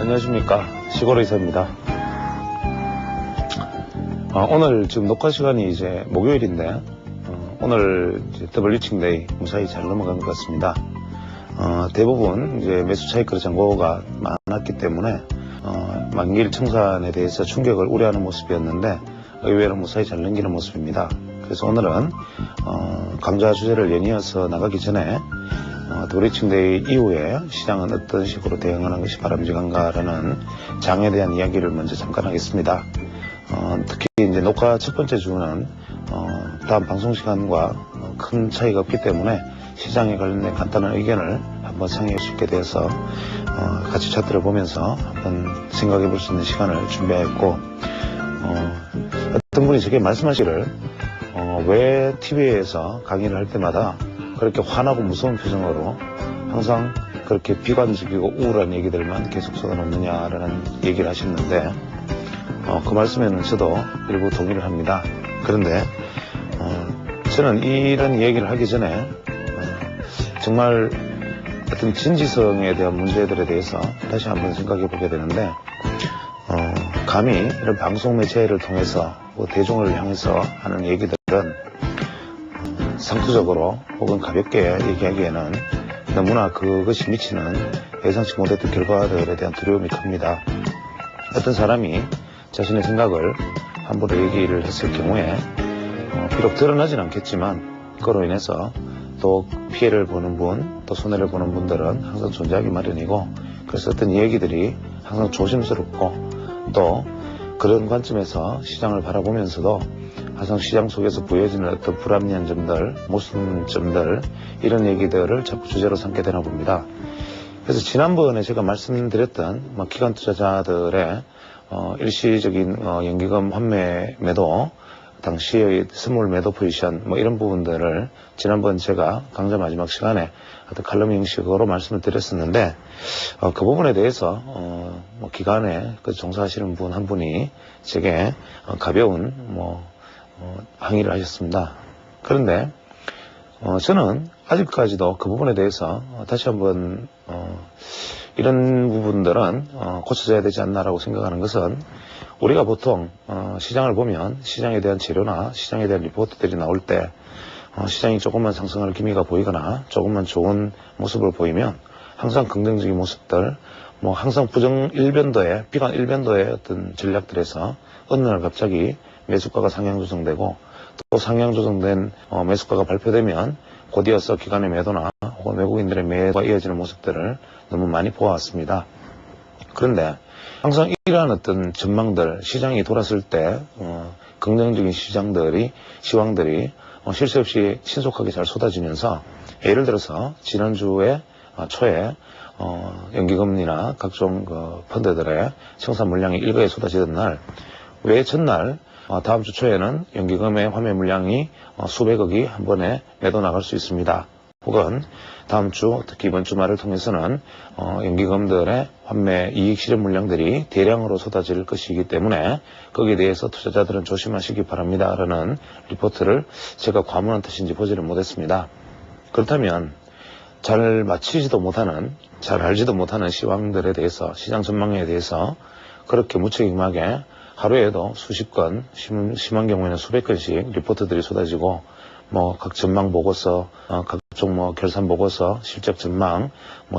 안녕하십니까. 시골의사입니다. 오늘 지금 녹화 시간이 이제 목요일인데, 오늘 이제 더블 리칭데이 무사히 잘 넘어간 것 같습니다. 대부분 이제 매수 차익거래 잔고가 많았기 때문에, 만기일 청산에 대해서 충격을 우려하는 모습이었는데, 의외로 무사히 잘 넘기는 모습입니다. 그래서 오늘은, 강좌 주제를 연이어서 나가기 전에, 더블 리칭데이 이후에 시장은 어떤 식으로 대응하는 것이 바람직한가라는 장에 대한 이야기를 먼저 잠깐 하겠습니다. 특히 이제 녹화 첫 번째 주는 다음 방송 시간과 큰 차이가 없기 때문에 시장에 관련된 간단한 의견을 한번 상의할 수 있게 되어서 같이 차트를 보면서 한번 생각해 볼 수 있는 시간을 준비하였고, 어떤 분이 저게 말씀하시기를 왜 TV에서 강의를 할 때마다 그렇게 화나고 무서운 표정으로 항상 그렇게 비관적이고 우울한 얘기들만 계속 쏟아놓느냐라는 얘기를 하셨는데, 그 말씀에는 저도 일부 동의를 합니다. 그런데 저는 이런 얘기를 하기 전에 정말 어떤 진지성에 대한 문제들에 대해서 다시 한번 생각해 보게 되는데, 감히 이런 방송 매체를 통해서 대중을 향해서 하는 얘기들은 상투적으로 혹은 가볍게 얘기하기에는 너무나 그것이 미치는 예상치 못했던 결과들에 대한 두려움이 큽니다. 어떤 사람이 자신의 생각을 함부로 얘기를 했을 경우에 비록 드러나진 않겠지만 그로 인해서 또 피해를 보는 분, 또 손해를 보는 분들은 항상 존재하기 마련이고, 그래서 어떤 얘기들이 항상 조심스럽고, 또 그런 관점에서 시장을 바라보면서도 항상 시장 속에서 보여지는 어떤 불합리한 점들, 모순점들, 이런 얘기들을 자꾸 주제로 삼게 되나 봅니다. 그래서 지난번에 제가 말씀드렸던 기관 투자자들의 일시적인 연기금 환매 매도, 당시의 스몰 매도 포지션 이런 부분들을 지난번 제가 강좌 마지막 시간에 어떤 칼럼 형식으로 말씀을 드렸었는데, 그 부분에 대해서 기관에 종사하시는 분 한 분이 제게 가벼운 항의를 하셨습니다. 그런데 저는 아직까지도 그 부분에 대해서 다시 한번 이런 부분들은 고쳐져야 되지 않나라고 생각하는 것은, 우리가 보통 시장을 보면 시장에 대한 재료나 시장에 대한 리포트들이 나올 때 시장이 조금만 상승할 기미가 보이거나 조금만 좋은 모습을 보이면 항상 긍정적인 모습들, 항상 부정 일변도의, 비관 일변도의 어떤 전략들에서 어느 날 갑자기 매수가가 상향 조정되고, 또 상향 조정된 매수가가 발표되면 곧이어서 기관의 매도나 혹은 외국인들의 매도가 이어지는 모습들을 너무 많이 보아왔습니다. 그런데 항상 이러한 어떤 전망들, 시장이 돌았을 때 긍정적인 시황들이 쉴 새 없이 신속하게 잘 쏟아지면서, 예를 들어서 지난주에 초에 연기금리나 각종 펀드들의 청산 물량이 일거에 쏟아지던 날, 왜 전날 다음 주 초에는 연기금의 환매 물량이 수백억이 한 번에 매도 나갈 수 있습니다. 혹은 다음 주, 특히 이번 주말을 통해서는 연기금들의 환매 이익 실현 물량들이 대량으로 쏟아질 것이기 때문에 거기에 대해서 투자자들은 조심하시기 바랍니다 라는 리포트를 제가 과문한 뜻인지 보지를 못했습니다. 그렇다면 잘 맞히지도 못하는, 잘 알지도 못하는 시황들에 대해서, 시장 전망에 대해서 그렇게 무책임하게 하루에도 수십 건, 심한 경우에는 수백 건씩 리포트들이 쏟아지고, 각 전망 보고서, 각종 결산 보고서, 실적 전망,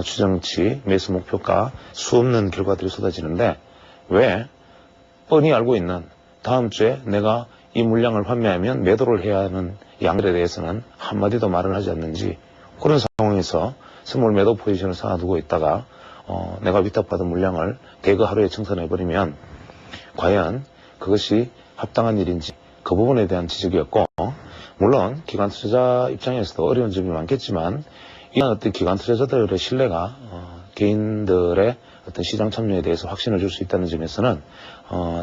추정치, 매수 목표가, 수없는 결과들이 쏟아지는데, 왜 뻔히 알고 있는 다음 주에 내가 이 물량을 환매하면 매도를 해야 하는 양들에 대해서는 한마디도 말을 하지 않는지, 그런 상황에서 스몰 매도 포지션을 쌓아두고 있다가 내가 위탁받은 물량을 대거 하루에 청산해버리면 과연 그것이 합당한 일인지, 그 부분에 대한 지적이었고, 물론 기관 투자자 입장에서도 어려운 점이 많겠지만, 이런 어떤 기관 투자자들의 신뢰가 개인들의 어떤 시장 참여에 대해서 확신을 줄 수 있다는 점에서는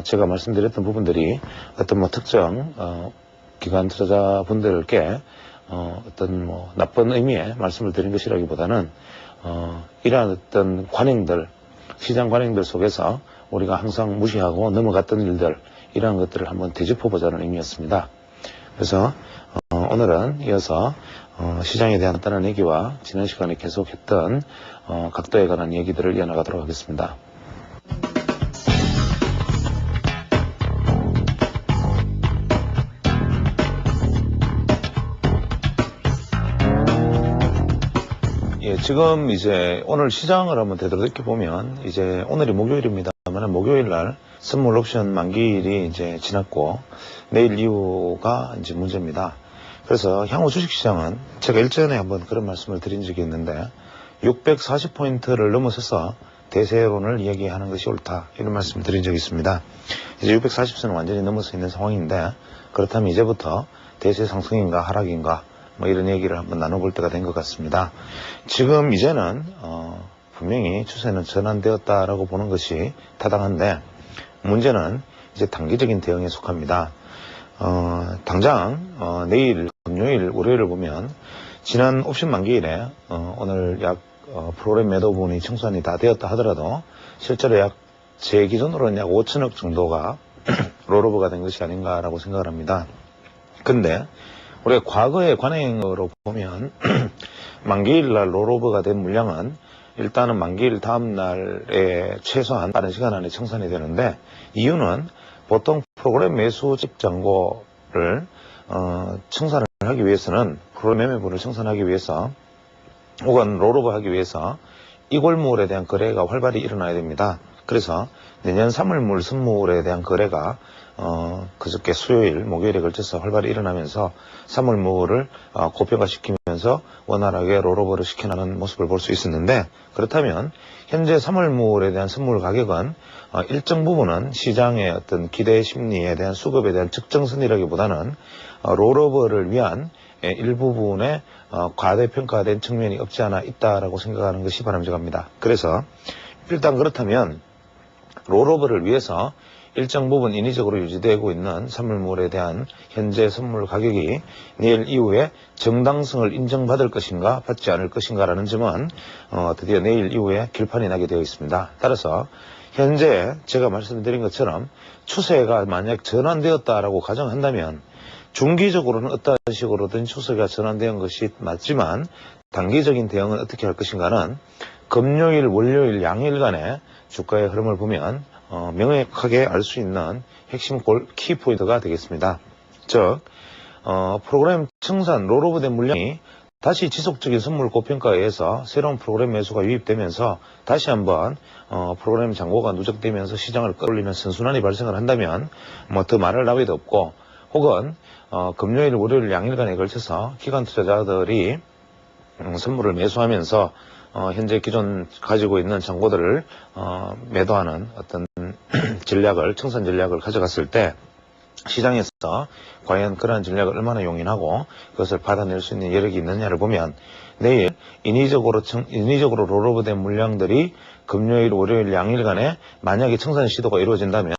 제가 말씀드렸던 부분들이 어떤 특정 기관 투자자분들께 어떤 나쁜 의미의 말씀을 드린 것이라기보다는 이러한 어떤 관행들, 시장 관행들 속에서 우리가 항상 무시하고 넘어갔던 일들, 이러한 것들을 한번 되짚어보자는 의미였습니다. 그래서 오늘은 이어서 시장에 대한 간단한 얘기와 지난 시간에 계속했던 각도에 관한 얘기들을 이어나가도록 하겠습니다. 지금 이제 오늘 시장을 한번 되돌이켜 보면 이제 오늘이 목요일입니다만 목요일 날 선물 옵션 만기일이 이제 지났고 내일 이후가 이제 문제입니다. 그래서 향후 주식시장은 제가 일전에 한번 그런 말씀을 드린 적이 있는데 640포인트를 넘어서서 대세론을 이야기하는 것이 옳다 이런 말씀을 드린 적이 있습니다. 이제 640선은 완전히 넘어서 있는 상황인데 그렇다면 이제부터 대세 상승인가 하락인가 뭐 이런 얘기를 한번 나눠볼 때가 된 것 같습니다. 지금 이제는 분명히 추세는 전환되었다라고 보는 것이 타당한데 문제는 이제 단기적인 대응에 속합니다. 당장 내일 금요일 월요일을 보면 지난 옵션 만기일에 오늘 약 프로그램 매도 부분이 청산이 다 되었다 하더라도 실제로 약 제 기준으로는 약 5천억 정도가 롤오버가 된 것이 아닌가라고 생각을 합니다. 근데 우리가 과거의 관행으로 보면 만기일 날 롤오버가 된 물량은 일단은 만기일 다음 날에 최소한 빠른 시간 안에 청산이 되는데 이유는 보통 프로그램 매수 집장고를 청산을 하기 위해서는 프로그램 매매분을 청산하기 위해서 혹은 롤오버 하기 위해서 이골물에 대한 거래가 활발히 일어나야 됩니다. 그래서 내년 3월물 선물에 대한 거래가 그저께 수요일 목요일에 걸쳐서 활발히 일어나면서 3월물을 고평가시키면서 원활하게 롤오버를 시켜나가는 모습을 볼 수 있었는데 그렇다면 현재 3월물에 대한 선물 가격은 일정 부분은 시장의 어떤 기대 심리에 대한 수급에 대한 측정선이라기보다는 롤오버를 위한 일부분의 과대평가된 측면이 없지 않아 있다라고 생각하는 것이 바람직합니다. 그래서 일단 그렇다면 롤오버를 위해서 일정 부분 인위적으로 유지되고 있는 선물물에 대한 현재 선물 가격이 내일 이후에 정당성을 인정받을 것인가 받지 않을 것인가라는 점은 드디어 내일 이후에 결판이 나게 되어 있습니다. 따라서 현재 제가 말씀드린 것처럼 추세가 만약 전환되었다라고 가정한다면 중기적으로는 어떠한 식으로든 추세가 전환된 것이 맞지만 단기적인 대응은 어떻게 할 것인가는 금요일, 월요일 양일간의 주가의 흐름을 보면 명확하게 알 수 있는 핵심 키포인트가 되겠습니다. 즉 프로그램 청산 롤오버된 물량이 다시 지속적인 선물 고평가에 의해서 새로운 프로그램 매수가 유입되면서 다시 한번 프로그램 잔고가 누적되면서 시장을 끌어올리면 선순환이 발생을 한다면 뭐 더 말할 나위도 없고 혹은 금요일, 월요일 양일간에 걸쳐서 기관 투자자들이 선물을 매수하면서 현재 기존 가지고 있는 잔고들을 매도하는 어떤 전략을 청산 전략을 가져갔을 때 시장에서 과연 그러한 전략을 얼마나 용인하고 그것을 받아낼 수 있는 여력이 있느냐를 보면 내일 인위적으로 롤오버된 물량들이 금요일, 월요일 양일간에 만약에 청산 시도가 이루어진다면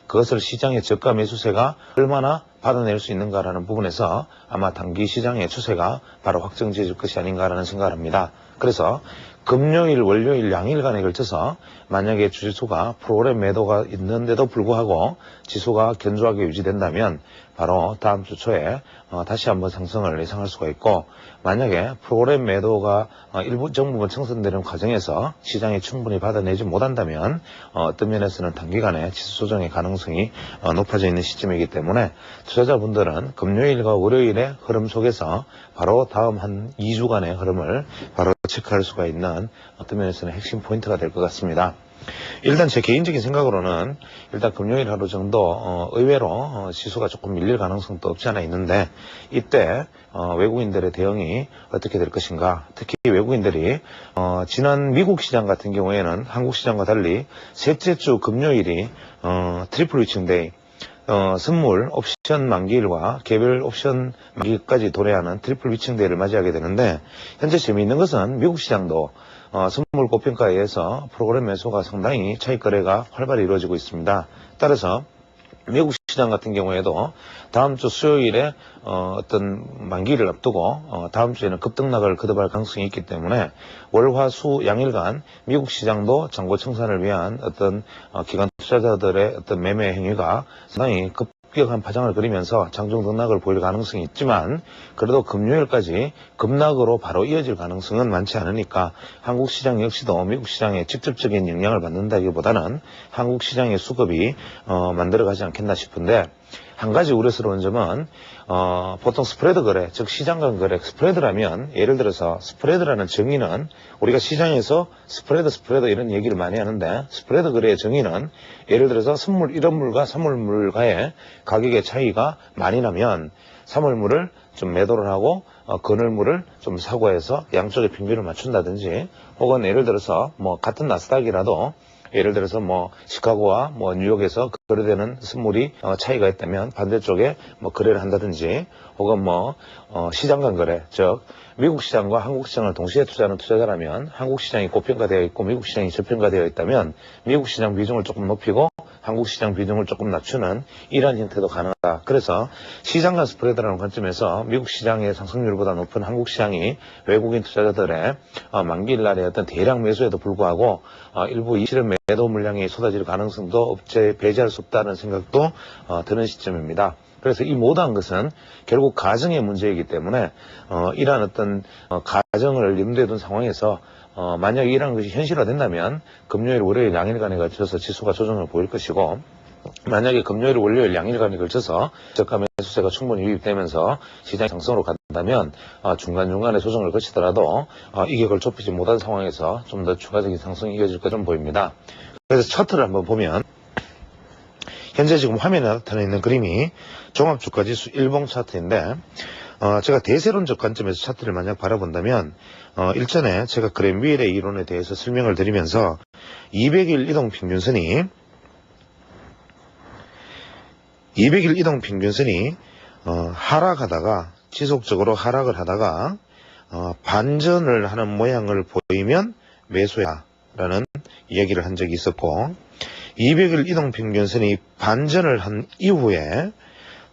그것을 시장의 저가 매수세가 얼마나 받아낼 수 있는가라는 부분에서 아마 단기 시장의 추세가 바로 확정지어질 것이 아닌가라는 생각을 합니다. 그래서 금요일, 월요일 양일간에 걸쳐서 만약에 주지수가 프로그램 매도가 있는데도 불구하고 지수가 견조하게 유지된다면 바로 다음 주 초에 다시 한번 상승을 예상할 수가 있고 만약에 프로그램 매도가 일정 부분 청산되는 과정에서 시장이 충분히 받아내지 못한다면 어떤 면에서는 단기간에 지수 조정의 가능성이 높아져 있는 시점이기 때문에 투자자분들은 금요일과 월요일의 흐름 속에서 바로 다음 한 2주간의 흐름을 바로 체크할 수가 있는 어떤 면에서는 핵심 포인트가 될 것 같습니다. 일단 제 개인적인 생각으로는 일단 금요일 하루 정도 의외로 지수가 조금 밀릴 가능성도 없지 않아 있는데 이때 외국인들의 대응이 어떻게 될 것인가 특히 외국인들이 지난 미국 시장 같은 경우에는 한국 시장과 달리 셋째 주 금요일이 트리플 위칭 데이 선물 옵션 만기일과 개별 옵션 만기일까지 도래하는 트리플 위칭 데이를 맞이하게 되는데 현재 재미있는 것은 미국 시장도 선물 고평가에 의해서 프로그램 매수가 상당히 차익 거래가 활발히 이루어지고 있습니다. 따라서 미국 시장 같은 경우에도 다음 주 수요일에 어떤 만기를 앞두고 다음 주에는 급등락을 거듭할 가능성이 있기 때문에 월, 화, 수 양일간 미국 시장도 잔고 청산을 위한 어떤 기관 투자자들의 어떤 매매 행위가 상당히 급격한 파장을 그리면서 장중 등락을 보일 가능성이 있지만 그래도 금요일까지 급락으로 바로 이어질 가능성은 많지 않으니까 한국 시장 역시도 미국 시장에 직접적인 영향을 받는다기보다는 한국 시장의 수급이 만들어가지 않겠나 싶은데 한 가지 우려스러운 점은 보통 스프레드 거래, 즉 시장 간 거래, 스프레드라면 예를 들어서 스프레드라는 정의는 우리가 시장에서 스프레드 이런 얘기를 많이 하는데 스프레드 거래의 정의는 예를 들어서 선물 1원물과 3월물과의 가격의 차이가 많이 나면 3월물을 좀 매도를 하고 그늘물을 좀 사고 해서 양쪽의 평균을 맞춘다든지 혹은 예를 들어서 뭐 같은 나스닥이라도 예를 들어서 뭐 시카고와 뭐 뉴욕에서 거래되는 선물이 차이가 있다면 반대쪽에 뭐 거래를 한다든지 혹은 뭐 시장 간 거래, 즉 미국 시장과 한국 시장을 동시에 투자하는 투자자라면 한국 시장이 고평가되어 있고 미국 시장이 저평가되어 있다면 미국 시장 비중을 조금 높이고 한국 시장 비중을 조금 낮추는 이러한 형태도 가능하다. 그래서 시장 간 스프레드라는 관점에서 미국 시장의 상승률보다 높은 한국 시장이 외국인 투자자들의 만기일 날의 어떤 대량 매수에도 불구하고 일부 실현 매도 물량이 쏟아질 가능성도 배제할 수 없다는 생각도 드는 시점입니다. 그래서 이 모든 것은 결국 가정의 문제이기 때문에 이러한 어떤 가정을 염두에 둔 상황에서 만약 이러한 것이 현실화된다면 금요일, 월요일 양일간에 걸쳐서 지수가 조정을 보일 것이고 만약에 금요일, 월요일 양일간에 걸쳐서 저가 매수세가 충분히 유입되면서 시장이 상승으로 간다면 중간중간에 조정을 거치더라도 이격을 좁히지 못한 상황에서 좀 더 추가적인 상승이 이어질 것처럼 보입니다. 그래서 차트를 한번 보면 현재 지금 화면에 나타나 있는 그림이 종합주가지수 일봉 차트인데 제가 대세론적 관점에서 차트를 만약 바라본다면 일전에 제가 그랜윌의 이론에 대해서 설명을 드리면서 200일 이동평균선이 하락하다가 지속적으로 하락을 하다가 반전을 하는 모양을 보이면 매수해라라는 이야기를 한 적이 있었고 200일 이동평균선이 반전을 한 이후에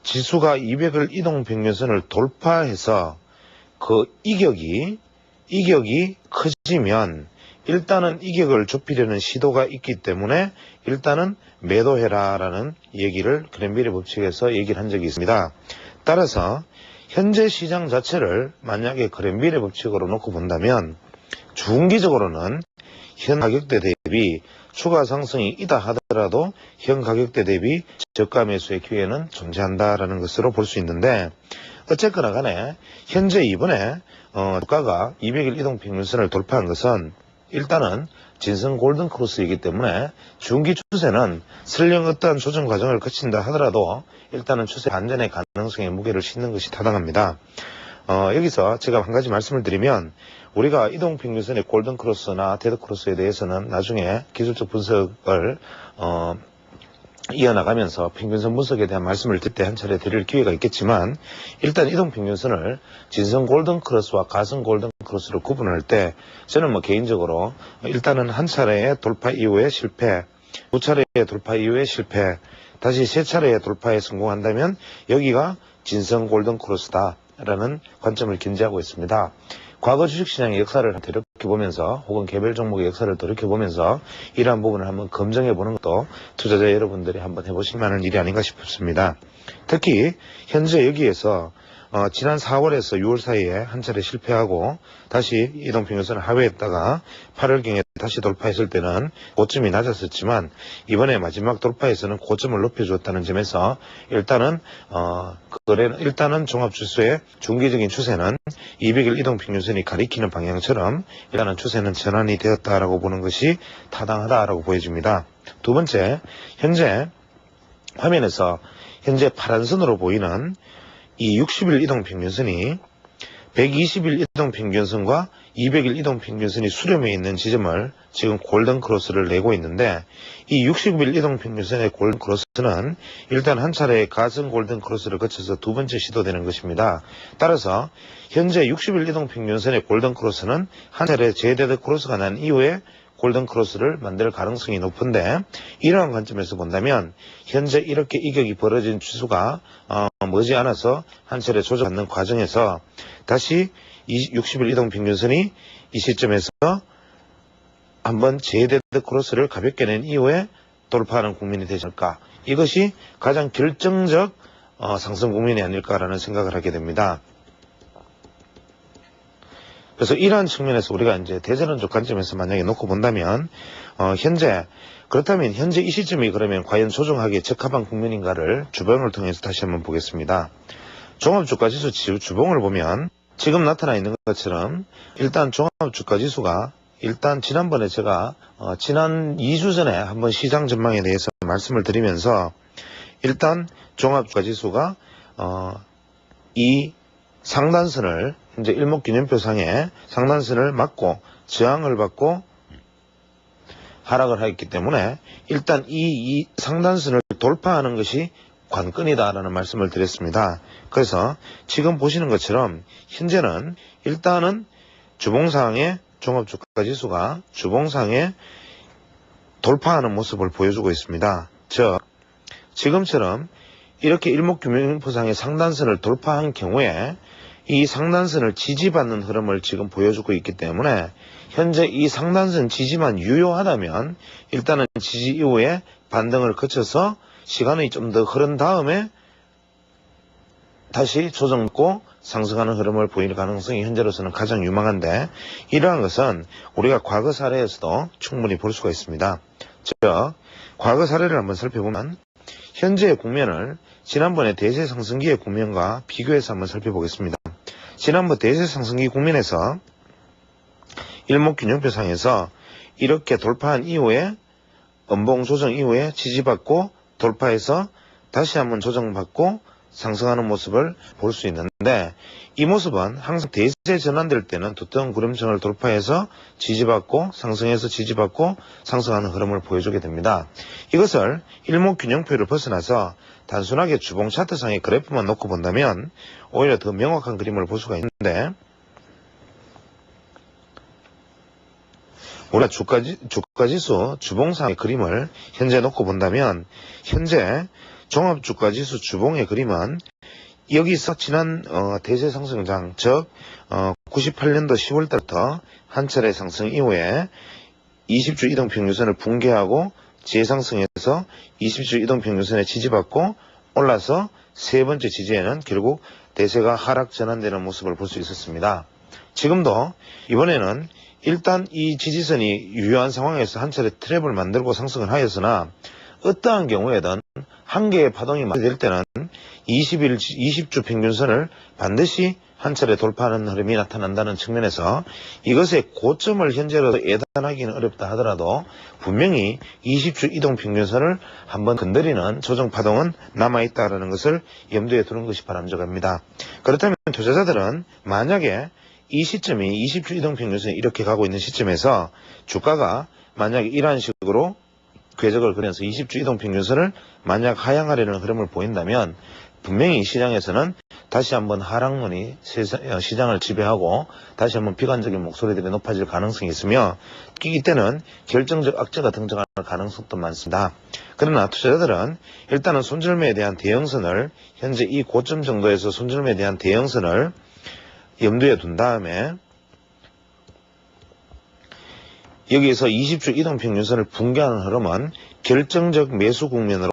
지수가 200일 이동평균선을 돌파해서 그 이격이 커지면 일단은 이격을 좁히려는 시도가 있기 때문에 일단은 매도해라라는 얘기를 그랜윌의 법칙에서 얘기를 한 적이 있습니다. 따라서 현재 시장 자체를 만약에 그랜윌의 법칙으로 놓고 본다면 중기적으로는 현 가격대 대비 추가 상승이 있다 하더라도 현 가격대 대비 저가 매수의 기회는 존재한다라는 것으로 볼 수 있는데 어쨌거나 간에 현재 이번에 주가가 200일 이동평균선을 돌파한 것은 일단은 진성 골든 크로스이기 때문에 중기 추세는 설령 어떠한 조정 과정을 거친다 하더라도 일단은 추세 반전의 가능성에 무게를 싣는 것이 타당합니다. 여기서 제가 한 가지 말씀을 드리면 우리가 이동평균선의 골든크로스나 데드크로스에 대해서는 나중에 기술적 분석을 이어나가면서 평균선 분석에 대한 말씀을 드릴 때 한 차례 드릴 기회가 있겠지만 일단 이동평균선을 진성 골든크로스와 가성 골든크로스로 구분할 때 저는 뭐 개인적으로 일단은 한 차례의 돌파 이후에 실패, 두 차례의 돌파 이후에 실패, 다시 세 차례의 돌파에 성공한다면 여기가 진성 골든크로스다라는 관점을 견지하고 있습니다. 과거 주식시장의 역사를 돌이켜보면서 혹은 개별 종목의 역사를 돌이켜보면서 이러한 부분을 한번 검증해보는 것도 투자자 여러분들이 한번 해보실 만한 일이 아닌가 싶습니다. 특히 현재 여기에서 지난 4월에서 6월 사이에 한 차례 실패하고 다시 이동평균선을 하회했다가 8월경에 다시 돌파했을 때는 고점이 낮았었지만 이번에 마지막 돌파에서는 고점을 높여주었다는 점에서 일단은 일단은 종합지수의 중기적인 추세는 200일 이동평균선이 가리키는 방향처럼 일단은 추세는 전환이 되었다라고 보는 것이 타당하다라고 보여집니다. 두 번째, 현재 화면에서 현재 파란선으로 보이는 이 60일 이동평균선이 120일 이동평균선과 200일 이동평균선이 수렴해 있는 지점을 지금 골든크로스를 내고 있는데 이 60일 이동평균선의 골든크로스는 일단 한 차례의 가성 골든크로스를 거쳐서 두 번째 시도되는 것입니다. 따라서 현재 60일 이동평균선의 골든크로스는 한 차례 제데드 크로스가 난 이후에 골든크로스를 만들 가능성이 높은데 이러한 관점에서 본다면 현재 이렇게 이격이 벌어진 지수가 머지않아서 한 차례 조정받는 과정에서 다시 60일 이동평균선이 이 시점에서 한번 제데드 크로스를 가볍게 낸 이후에 돌파하는 국면이 되지 않을까. 이것이 가장 결정적 상승 국면이 아닐까라는 생각을 하게 됩니다. 그래서 이러한 측면에서 우리가 이제 대전론적 관점에서 만약에 놓고 본다면, 그렇다면 현재 이 시점이 그러면 과연 조정하기에 적합한 국면인가를 주봉을 통해서 다시 한번 보겠습니다. 종합주가지수 주봉을 보면 지금 나타나 있는 것처럼 일단 종합주가지수가 일단 지난번에 제가 지난 2주 전에 한번 시장 전망에 대해서 말씀을 드리면서 일단 종합주가지수가 이 상단선을 현재 일목균형표상에 상단선을 맞고 저항을 받고 하락을 하였기 때문에 일단 이 상단선을 돌파하는 것이 관건이다라는 말씀을 드렸습니다. 그래서 지금 보시는 것처럼 현재는 일단은 주봉상의 종합주가지수가 주봉상에 돌파하는 모습을 보여주고 있습니다. 즉 지금처럼 이렇게 일목균형표상의 상단선을 돌파한 경우에 이 상단선을 지지받는 흐름을 지금 보여주고 있기 때문에 현재 이 상단선 지지만 유효하다면 일단은 지지 이후에 반등을 거쳐서 시간이 좀 더 흐른 다음에 다시 조정받고 상승하는 흐름을 보일 가능성이 현재로서는 가장 유망한데 이러한 것은 우리가 과거 사례에서도 충분히 볼 수가 있습니다. 즉 과거 사례를 한번 살펴보면 현재의 국면을 지난번에 대세 상승기의 국면과 비교해서 한번 살펴보겠습니다. 지난번 대세 상승기 국면에서 일목균형표상에서 이렇게 돌파한 이후에 음봉 조정 이후에 지지받고 돌파해서 다시 한번 조정받고 상승하는 모습을 볼 수 있는데 이 모습은 항상 대세 전환될 때는 두꺼운 구름층을 돌파해서 지지받고 상승해서 지지받고 상승하는 흐름을 보여주게 됩니다. 이것을 일목균형표를 벗어나서 단순하게 주봉 차트상의 그래프만 놓고 본다면 오히려 더 명확한 그림을 볼 수가 있는데 우리가 주가지수 주봉상의 그림을 현재 놓고 본다면 현재 종합주가지수 주봉의 그림은 여기서 지난 대세 상승장 즉 98년도 10월달부터 한 차례 상승 이후에 20주 이동평균선을 붕괴하고 재상승해서 20주 이동평균선에 지지받고 올라서 세 번째 지지에는 결국 대세가 하락 전환되는 모습을 볼 수 있었습니다. 지금도 이번에는 일단 이 지지선이 유효한 상황에서 한 차례 트랩을 만들고 상승을 하였으나 어떠한 경우에든 한 개의 파동이 될 때는 20주 평균선을 반드시 한 차례 돌파하는 흐름이 나타난다는 측면에서 이것의 고점을 현재로서 예단하기는 어렵다 하더라도 분명히 20주 이동평균선을 한번 건드리는 조정파동은 남아있다는 것을 염두에 두는 것이 바람직합니다. 그렇다면 투자자들은 만약에 이 시점이 20주 이동평균선이 이렇게 가고 있는 시점에서 주가가 만약에 이러한 식으로 궤적을 그리면서 20주 이동평균선을 만약 하향하려는 흐름을 보인다면 분명히 시장에서는 다시 한번 하락론이 시장을 지배하고 다시 한번 비관적인 목소리들이 높아질 가능성이 있으며 이때는 결정적 악재가 등장할 가능성도 많습니다. 그러나 투자자들은 일단은 손절매에 대한 대형선을 현재 이 고점 정도에서 손절매에 대한 대형선을 염두에 둔 다음에 여기에서 20주 이동평균선을 붕괴하는 흐름은 결정적 매수 국면으로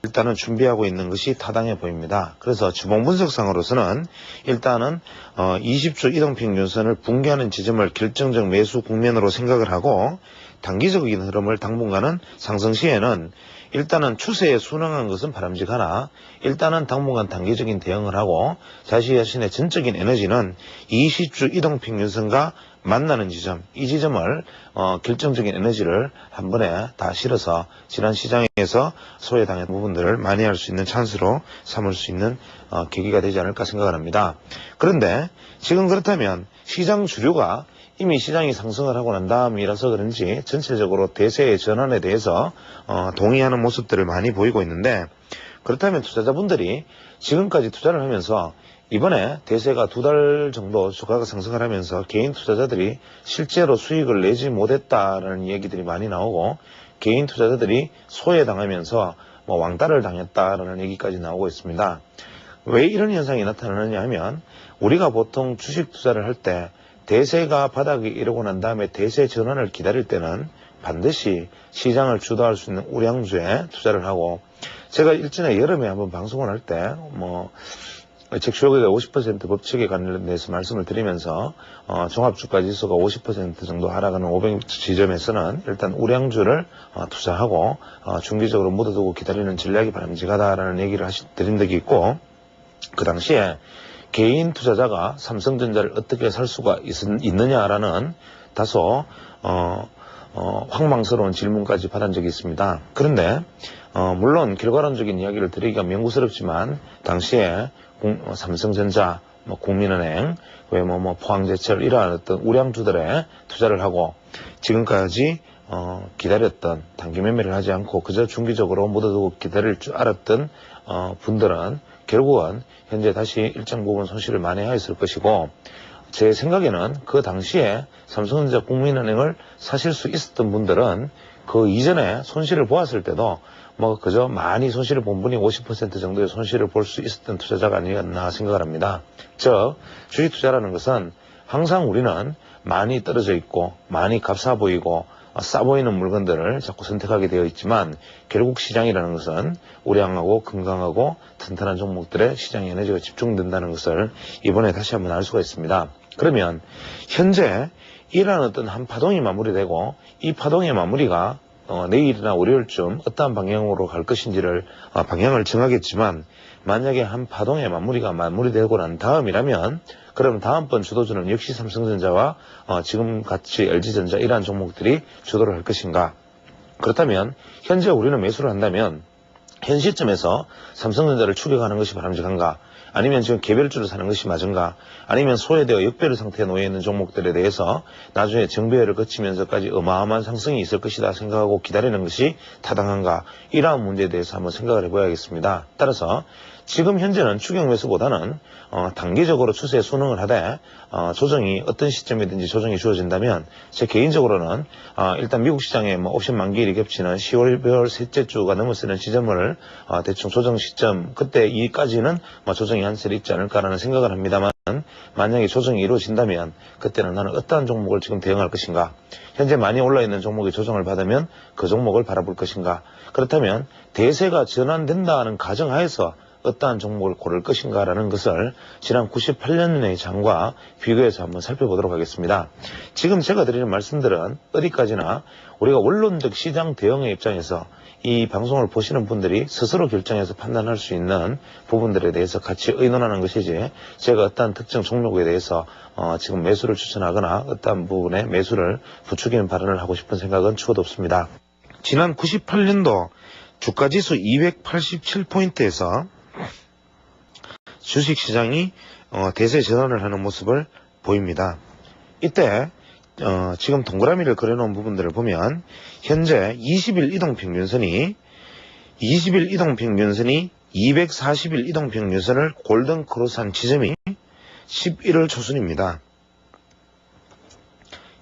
일단은 준비하고 있는 것이 타당해 보입니다. 그래서 주봉 분석상으로서는 일단은 20주 이동평균선을 붕괴하는 지점을 결정적 매수 국면으로 생각을 하고 단기적인 흐름을 당분간은 상승 시에는 일단은 추세에 순응한 것은 바람직하나 일단은 당분간 단기적인 대응을 하고 자신의 전적인 에너지는 20주 이동평균선과 만나는 지점, 이 지점을 결정적인 에너지를 한 번에 다 실어서 지난 시장에서 소외당했던 부분들을 만회할 수 있는 찬스로 삼을 수 있는 계기가 되지 않을까 생각을 합니다. 그런데 지금 그렇다면 시장 주류가 이미 시장이 상승을 하고 난 다음이라서 그런지 전체적으로 대세의 전환에 대해서 동의하는 모습들을 많이 보이고 있는데 그렇다면 투자자분들이 지금까지 투자를 하면서 이번에 대세가 2달 정도 주가가 상승을 하면서 개인 투자자들이 실제로 수익을 내지 못했다라는 얘기들이 많이 나오고 개인 투자자들이 소외당하면서 왕따를 당했다라는 얘기까지 나오고 있습니다. 왜 이런 현상이 나타나느냐 하면 우리가 보통 주식 투자를 할 때 대세가 바닥에 이르고 난 다음에 대세 전환을 기다릴 때는 반드시 시장을 주도할 수 있는 우량주에 투자를 하고 제가 일전에 여름에 한번 방송을 할 때 잭쇼크의 50% 법칙에 관련돼서 말씀을 드리면서 종합주가지수가 50% 정도 하락하는 500 지점에서는 일단 우량주를 투자하고 중기적으로 묻어두고 기다리는 전략이 바람직하다라는 얘기를 드린 적이 있고, 그 당시에 개인 투자자가 삼성전자를 어떻게 살 수가 있느냐라는 다소 황망스러운 질문까지 받은 적이 있습니다. 그런데 물론 결과론적인 이야기를 드리기가 명구스럽지만 당시에 삼성전자, 국민은행, 포항제철 이러한 어떤 우량주들에 투자를 하고 지금까지 기다렸던 단기 매매를 하지 않고 그저 중기적으로 묻어두고 기다릴 줄 알았던 분들은 결국은 현재 다시 일정 부분 손실을 만회하였을 것이고, 제 생각에는 그 당시에 삼성전자 국민은행을 사실 수 있었던 분들은 그 이전에 손실을 보았을 때도 그저 많이 손실을 본 분이 50% 정도의 손실을 볼 수 있었던 투자자가 아니었나 생각을 합니다. 즉, 주식 투자라는 것은 항상 우리는 많이 떨어져 있고 많이 값싸 보이고 싸 보이는 물건들을 자꾸 선택하게 되어 있지만, 결국 시장이라는 것은 우량하고 건강하고 튼튼한 종목들의 시장 에너지가 집중된다는 것을 이번에 다시 한번 알 수가 있습니다. 그러면 현재 이러한 어떤 한 파동이 마무리되고 이 파동의 마무리가 내일이나 월요일쯤 어떠한 방향으로 갈 것인지를 방향을 정하겠지만, 만약에 한 파동의 마무리가 마무리되고 난 다음이라면 그럼 다음번 주도주는 역시 삼성전자와 지금 같이 LG전자 이러한 종목들이 주도를 할 것인가? 그렇다면 현재 우리는 매수를 한다면 현 시점에서 삼성전자를 추격하는 것이 바람직한가? 아니면 지금 개별주를 사는 것이 맞은가? 아니면 소외되어 역배열 상태에 놓여 있는 종목들에 대해서 나중에 정배열을 거치면서까지 어마어마한 상승이 있을 것이다 생각하고 기다리는 것이 타당한가? 이러한 문제에 대해서 한번 생각을 해봐야겠습니다. 따라서 지금 현재는 추격 매수보다는 단기적으로 추세에 순응을 하되 조정이 어떤 시점이든지 조정이 주어진다면 제 개인적으로는 일단 미국 시장에 옵션 만기일이 겹치는 10월 셋째 주가 넘어서는 지점을 대충 조정 시점 그때 이까지는 조정이 한셀 있지 않을까라는 생각을 합니다만, 만약에 조정이 이루어진다면 그때는 나는 어떠한 종목을 지금 대응할 것인가, 현재 많이 올라있는 종목이 조정을 받으면 그 종목을 바라볼 것인가, 그렇다면 대세가 전환된다는 가정하에서 어떠한 종목을 고를 것인가라는 것을 지난 98년의 장과 비교해서 한번 살펴보도록 하겠습니다. 지금 제가 드리는 말씀들은 어디까지나 우리가 원론적 시장 대응의 입장에서 이 방송을 보시는 분들이 스스로 결정해서 판단할 수 있는 부분들에 대해서 같이 의논하는 것이지, 제가 어떠한 특정 종목에 대해서 지금 매수를 추천하거나 어떠한 부분에 매수를 부추기는 발언을 하고 싶은 생각은 추가도 없습니다. 지난 98년도 주가지수 287포인트에서 주식시장이 대세 전환을 하는 모습을 보입니다. 이때 지금 동그라미를 그려놓은 부분들을 보면 현재 20일 이동평균선이 240일 이동평균선을 골든크로스한 지점이 11월 초순입니다.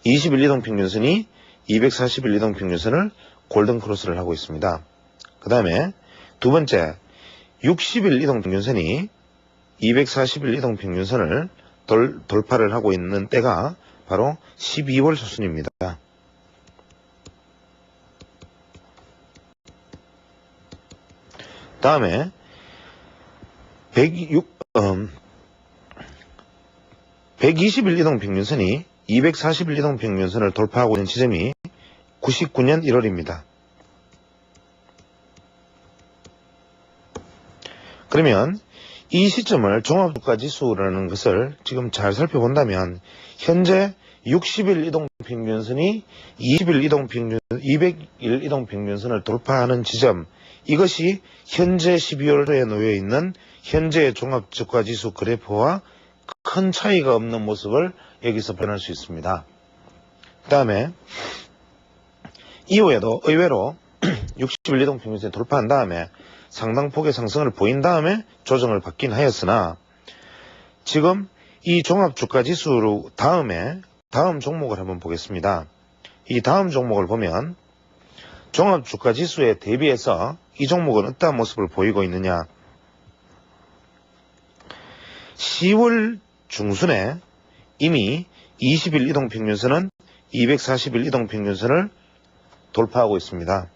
20일 이동평균선이 240일 이동평균선을 골든크로스를 하고 있습니다. 그 다음에 두 번째 60일 이동평균선이 240일 이동평균선을 돌파를 하고 있는 때가 바로 12월 초순입니다. 다음에 120일 이동평균선이 240일 이동평균선을 돌파하고 있는 지점이 99년 1월입니다. 그러면 이 시점을 종합주가지수라는 것을 지금 잘 살펴본다면 현재 60일 이동평균선이 200일 이동평균선을 돌파하는 지점, 이것이 현재 12월에 놓여있는 현재의 종합주가지수 그래프와 큰 차이가 없는 모습을 여기서 발견할 수 있습니다. 그 다음에 이후에도 의외로 60일 이동평균선을 돌파한 다음에 상당폭의 상승을 보인 다음에 조정을 받긴 하였으나, 지금 이 종합주가지수로 다음 종목을 한번 보겠습니다. 이 다음 종목을 보면 종합주가지수에 대비해서 이 종목은 어떠한 모습을 보이고 있느냐. 10월 중순에 이미 20일 이동평균선은 240일 이동평균선을 돌파하고 있습니다.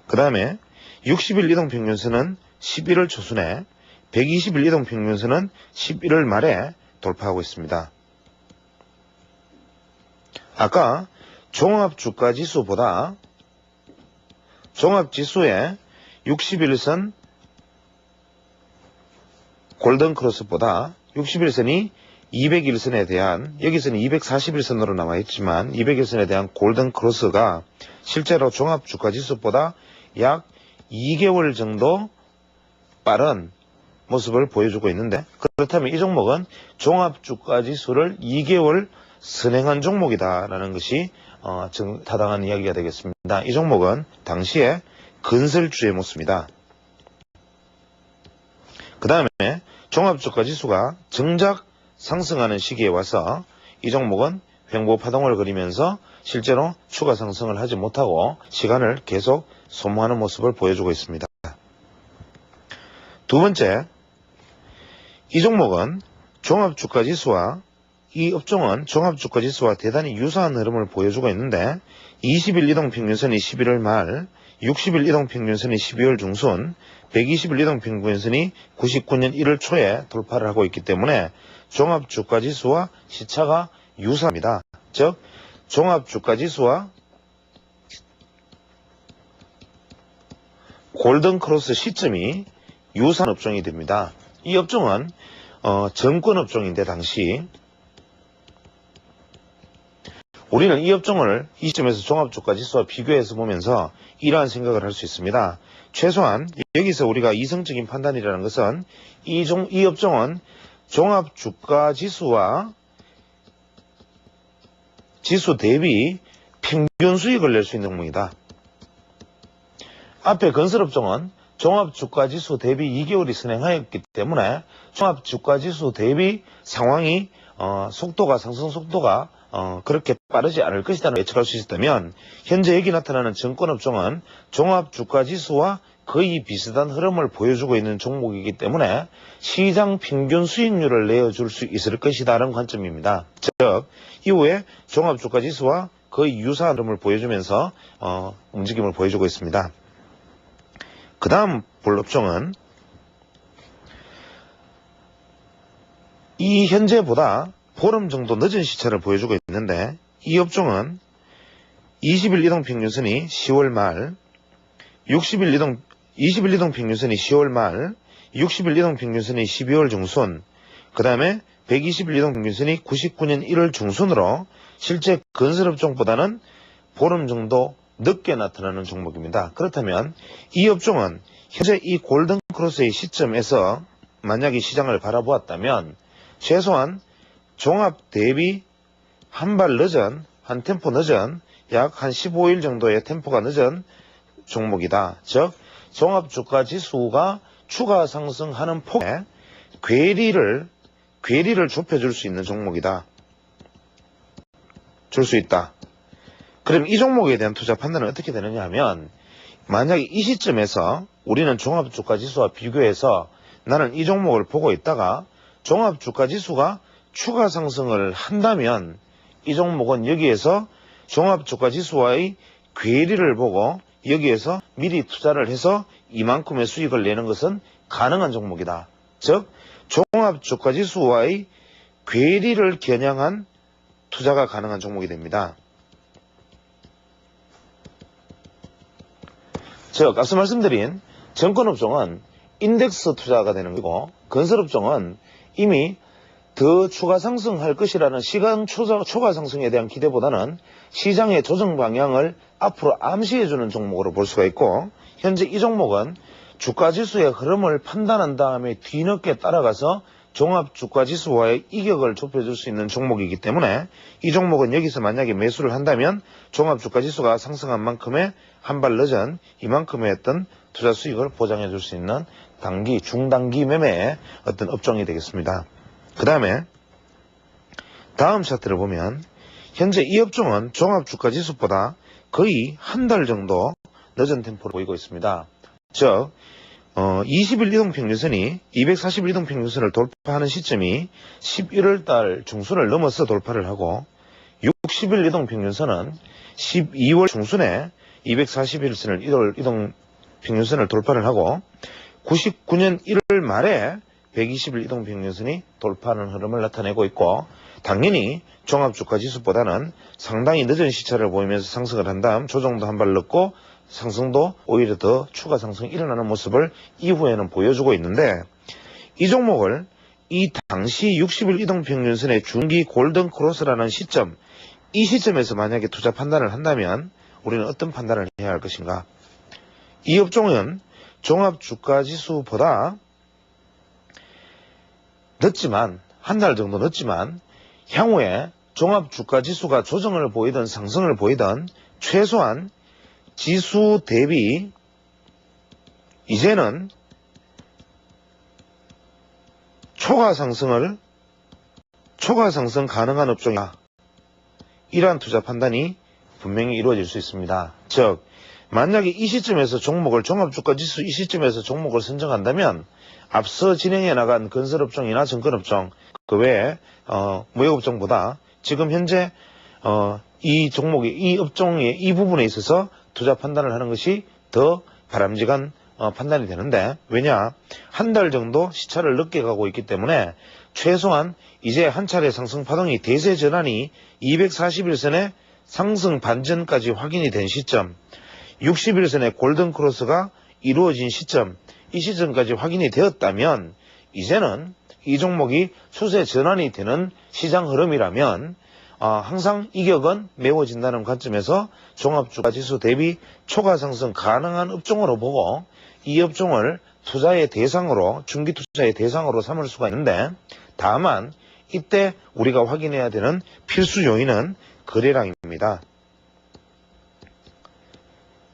그 다음에 60일 이동평균선은 11월 초순에 120일 이동평균선은 11월 말에 돌파하고 있습니다. 아까 종합주가지수보다 종합지수의 60일선 골든크로스보다 60일선이 200일선에 대한, 여기서는 240일선으로 나와 있지만 200일선에 대한 골든크로스가 실제로 종합주가지수보다 약 2개월 정도 빠른 모습을 보여주고 있는데, 그렇다면 이 종목은 종합주가지수를 2개월 선행한 종목이다라는 것이 타당한 이야기가 되겠습니다. 이 종목은 당시에 건설주의 모습입니다. 그 다음에 종합주가지수가 정작 상승하는 시기에 와서 이 종목은 횡보 파동을 그리면서 실제로 추가 상승을 하지 못하고 시간을 계속 소모하는 모습을 보여주고 있습니다. 두 번째, 이 종목은 종합주가지수와 이 업종은 종합주가지수와 대단히 유사한 흐름을 보여주고 있는데 20일 이동평균선이 11월 말, 60일 이동평균선이 12월 중순, 120일 이동평균선이 99년 1월 초에 돌파를 하고 있기 때문에 종합주가지수와 시차가 유사합니다. 즉 종합주가지수와 골든크로스 시점이 유사한 업종이 됩니다. 이 업종은 정권업종인데 당시 우리는 이 업종을 이 시점에서 종합주가지수와 비교해서 보면서 이러한 생각을 할 수 있습니다. 최소한 여기서 우리가 이성적인 판단이라는 것은 이 업종은 종합주가지수와 지수 대비 평균 수익을 낼 수 있는 종목이다. 앞에 건설업종은 종합주가지수 대비 2개월이 선행하였기 때문에 종합주가지수 대비 상황이 상승 속도가 그렇게 빠르지 않을 것이라는 예측할 수 있다면, 현재 여기 나타나는 정권업종은 종합주가지수와 거의 비슷한 흐름을 보여주고 있는 종목이기 때문에 시장 평균 수익률을 내어줄 수 있을 것이다라는 관점입니다. 즉 이후에 종합주가지수와 거의 유사한 흐름을 보여주면서 움직임을 보여주고 있습니다. 그 다음 볼 업종은 이 현재보다 보름 정도 늦은 시차를 보여주고 있는데, 이 업종은 20일 이동평균선이 10월 말, 20일 이동평균선이 10월 말, 60일 이동평균선이 12월 중순, 그 다음에 120일 이동평균선이 99년 1월 중순으로 실제 건설업종보다는 보름 정도 늦게 나타나는 종목입니다. 그렇다면 이 업종은 현재 이 골든크로스의 시점에서 만약에 시장을 바라보았다면 최소한 종합 대비 한 발 늦은, 한 템포 늦은, 약 한 15일 정도의 템포가 늦은 종목이다. 즉 종합주가지수가 추가 상승하는 폭에 괴리를 좁혀줄 수 있는 종목이다. 줄 수 있다. 그럼 이 종목에 대한 투자 판단은 어떻게 되느냐 하면, 만약에 이 시점에서 우리는 종합주가지수와 비교해서 나는 이 종목을 보고 있다가 종합주가지수가 추가 상승을 한다면 이 종목은 여기에서 종합주가지수와의 괴리를 보고 여기에서 미리 투자를 해서 이만큼의 수익을 내는 것은 가능한 종목이다. 즉 종합주가지수와의 괴리를 겨냥한 투자가 가능한 종목이 됩니다. 즉 앞서 말씀드린 정권업종은 인덱스 투자가 되는 거고, 건설업종은 이미 더 추가 상승할 것이라는 시간 초과 상승에 대한 기대보다는 시장의 조정 방향을 앞으로 암시해주는 종목으로 볼 수가 있고, 현재 이 종목은 주가지수의 흐름을 판단한 다음에 뒤늦게 따라가서 종합주가지수와의 이격을 좁혀줄 수 있는 종목이기 때문에 이 종목은 여기서 만약에 매수를 한다면 종합주가지수가 상승한 만큼의 한 발 늦은 이만큼의 어떤 투자 수익을 보장해 줄 수 있는 단기, 중단기 매매의 어떤 업종이 되겠습니다. 그 다음에 다음 차트를 보면 현재 이 업종은 종합주가지수보다 거의 한 달 정도 늦은 템포를 보이고 있습니다. 즉 20일 이동평균선이 240일 이동평균선을 돌파하는 시점이 11월 달 중순을 넘어서 돌파를 하고, 60일 이동평균선은 12월 중순에 241선을 이동평균선을 돌파를 하고, 99년 1월 말에 120일 이동평균선이 돌파하는 흐름을 나타내고 있고, 당연히 종합주가지수보다는 상당히 늦은 시차를 보이면서 상승을 한 다음 조정도 한 발 넣고 상승도 오히려 더 추가 상승이 일어나는 모습을 이후에는 보여주고 있는데, 이 종목을 이 당시 60일 이동평균선의 중기 골든크로스라는 시점, 이 시점에서 만약에 투자 판단을 한다면 우리는 어떤 판단을 해야 할 것인가? 이 업종은 종합주가지수보다 늦지만, 한 달 정도 늦지만 향후에 종합주가지수가 조정을 보이든 상승을 보이든 최소한 지수 대비 이제는 초과 상승 가능한 업종이다. 이러한 투자 판단이 분명히 이루어질 수 있습니다. 즉, 만약에 이 시점에서 종목을, 종합주가지수 이 시점에서 종목을 선정한다면 앞서 진행해 나간 건설업종이나 증권업종, 그 외에 무역업종보다 지금 현재 이 종목이, 이 업종의 이 부분에 있어서 투자 판단을 하는 것이 더 바람직한 판단이 되는데, 왜냐, 한 달 정도 시차를 늦게 가고 있기 때문에 최소한 이제 한 차례 상승 파동이, 대세 전환이 241선의 상승 반전까지 확인이 된 시점, 61선의 골든크로스가 이루어진 시점, 이 시점까지 확인이 되었다면 이제는 이 종목이 추세 전환이 되는 시장 흐름이라면 항상 이격은 메워진다는 관점에서 종합주가지수 대비 초과 상승 가능한 업종으로 보고 이 업종을 투자의 대상으로, 중기 투자의 대상으로 삼을 수가 있는데, 다만 이때 우리가 확인해야 되는 필수 요인은 거래량입니다.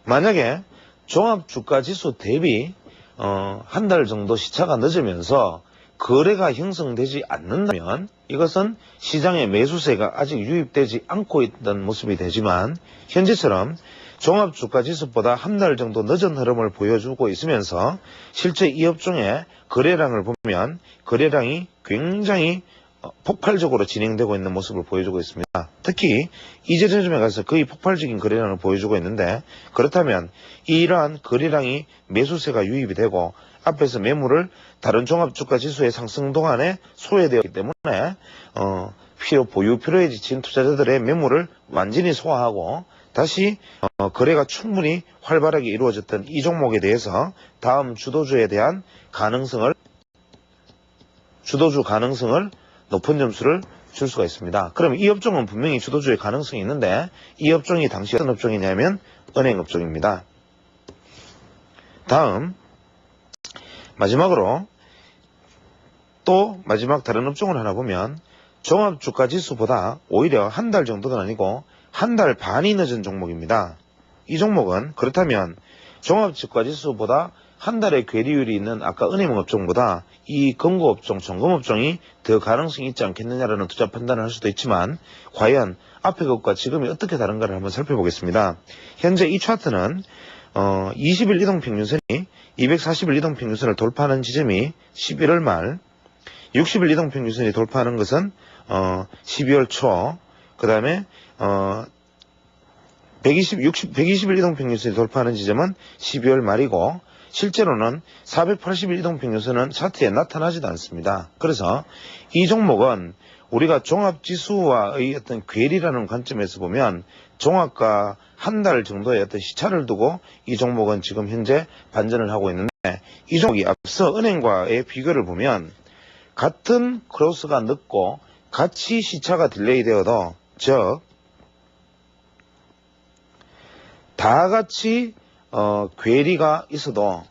만약에 종합주가지수 대비 한 달 정도 시차가 늦으면서 거래가 형성되지 않는다면 이것은 시장의 매수세가 아직 유입되지 않고 있던 모습이 되지만, 현재처럼 종합주가지수보다 한 달 정도 늦은 흐름을 보여주고 있으면서 실제 이 업종의 거래량을 보면 거래량이 굉장히 폭발적으로 진행되고 있는 모습을 보여주고 있습니다. 특히 이재점에 가서 거의 폭발적인 거래량을 보여주고 있는데, 그렇다면 이러한 거래량이 매수세가 유입이 되고 앞에서 매물을 다른 종합주가지수의 상승 동안에 소외되었기 때문에 보유 필요에 지친 투자자들의 매물을 완전히 소화하고 다시 거래가 충분히 활발하게 이루어졌던 이 종목에 대해서 다음 주도주에 대한 주도주 가능성을 높은 점수를 줄 수가 있습니다. 그럼 이 업종은 분명히 주도주의 가능성이 있는데, 이 업종이 당시 어떤 업종이냐면 은행업종입니다. 다음 마지막으로 또 마지막 다른 업종을 하나 보면 종합주가지수보다 오히려 한 달 정도는 아니고 한 달 반이 늦은 종목입니다. 이 종목은 그렇다면 종합주가지수보다 한 달의 괴리율이 있는 아까 은행업종보다 이 금고업종, 정금업종이 더 가능성이 있지 않겠느냐라는 투자 판단을 할 수도 있지만, 과연 앞의 것과 지금이 어떻게 다른가를 한번 살펴보겠습니다. 현재 이 차트는 20일 이동평균선이 240일 이동평균선을 돌파하는 지점이 11월 말, 60일 이동평균선이 돌파하는 것은 12월 초, 그 다음에 120일 이동평균선이 돌파하는 지점은 12월 말이고, 실제로는 480일 이동평균선은 차트에 나타나지도 않습니다. 그래서 이 종목은 우리가 종합지수와의 어떤 괴리라는 관점에서 보면 종합과 한 달 정도의 어떤 시차를 두고 이 종목은 지금 현재 반전을 하고 있는데, 이 종목이 앞서 은행과의 비교를 보면 같은 크로스가 늦고 같이 시차가 딜레이 되어도, 즉 다 같이 괴리가 있어도,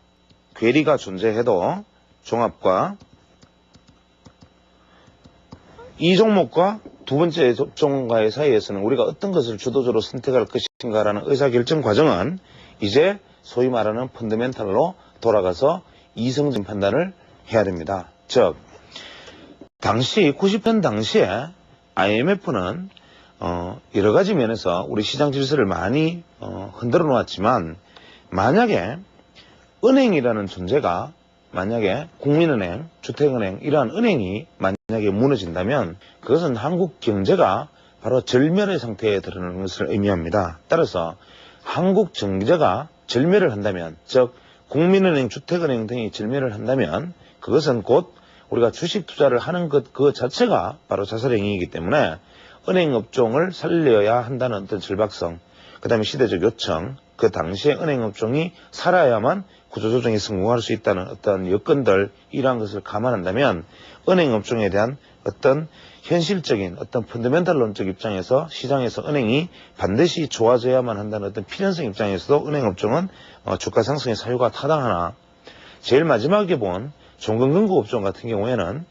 괴리가 존재해도 종합과 이 종목과 두 번째 업종과의 사이에서는 우리가 어떤 것을 주도적으로 선택할 것인가라는 의사결정 과정은 이제 소위 말하는 펀더멘탈로 돌아가서 이성적인 판단을 해야 됩니다. 즉, 당시 90년 당시에 IMF는 여러 가지 면에서 우리 시장 질서를 많이 흔들어 놓았지만, 만약에 은행이라는 존재가, 만약에 국민은행, 주택은행 이러한 은행이 만약에 무너진다면 그것은 한국 경제가 바로 절멸의 상태에 들어가는 것을 의미합니다. 따라서 한국 경제가 절멸을 한다면, 즉 국민은행, 주택은행 등이 절멸을 한다면 그것은 곧 우리가 주식 투자를 하는 것 그 자체가 바로 자살행위이기 때문에 은행업종을 살려야 한다는 어떤 절박성, 그 다음에 시대적 요청, 그 당시에 은행업종이 살아야만 구조조정이 성공할 수 있다는 어떤 여건들, 이러한 것을 감안한다면 은행업종에 대한 어떤 현실적인 어떤 펀더멘탈론적 입장에서 시장에서 은행이 반드시 좋아져야만 한다는 어떤 필연성 입장에서도 은행업종은 주가 상승의 사유가 타당하나, 제일 마지막에 본 종근근구 업종 같은 경우에는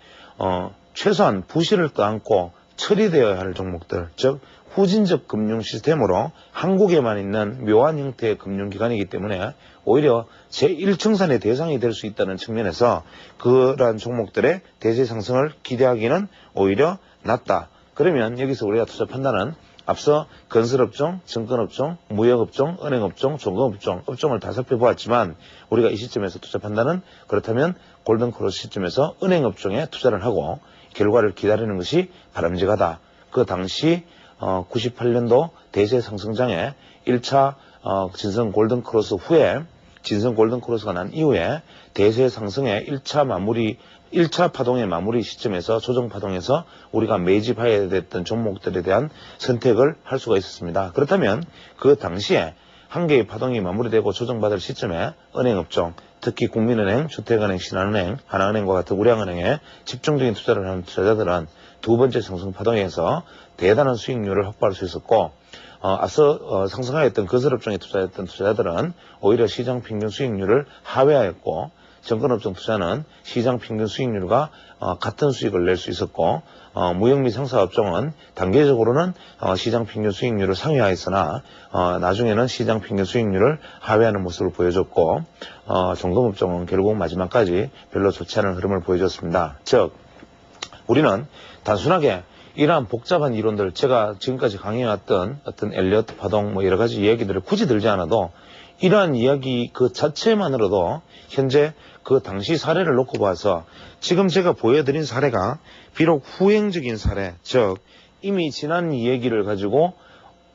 최소한 부실을 떠안고 처리되어야 할 종목들, 즉 후진적 금융 시스템으로 한국에만 있는 묘한 형태의 금융기관이기 때문에 오히려 제1청산의 대상이 될 수 있다는 측면에서 그러한 종목들의 대세 상승을 기대하기는 오히려 낮다. 그러면 여기서 우리가 투자 판단은 앞서 건설업종, 증권업종, 무역업종, 은행업종, 종금업종, 업종을 다 살펴보았지만 우리가 이 시점에서 투자 판단은 그렇다면 골든크로스 시점에서 은행업종에 투자를 하고 결과를 기다리는 것이 바람직하다. 그 당시 98년도 대세 상승장에 1차 진성 골든크로스 후에 진성 골든크로스가 난 이후에 대세 상승의 1차 파동의 마무리 시점에서 조정 파동에서 우리가 매집해야 됐던 종목들에 대한 선택을 할 수가 있었습니다. 그렇다면 그 당시에 한 개의 파동이 마무리되고 조정받을 시점에 은행업종, 특히 국민은행, 주택은행, 신한은행, 하나은행과 같은 우량은행에 집중적인 투자를 하는 투자자들은 두 번째 상승 파동에서 대단한 수익률을 확보할 수 있었고, 앞서 상승하였던 건설업종에 투자했던 투자자들은 오히려 시장 평균 수익률을 하회하였고, 증권업종 투자는 시장 평균 수익률과 같은 수익을 낼 수 있었고, 무역 및 상사업종은 단계적으로는 시장 평균 수익률을 상회하였으나 나중에는 시장 평균 수익률을 하회하는 모습을 보여줬고, 종금업종은 결국 마지막까지 별로 좋지 않은 흐름을 보여줬습니다. 즉 우리는 단순하게 이러한 복잡한 이론들, 제가 지금까지 강의해왔던 어떤 엘리어트 파동 뭐 여러 가지 이야기들을 굳이 들지 않아도 이러한 이야기 그 자체만으로도 현재 그 당시 사례를 놓고 봐서 지금 제가 보여드린 사례가 비록 후행적인 사례, 즉 이미 지난 이야기를 가지고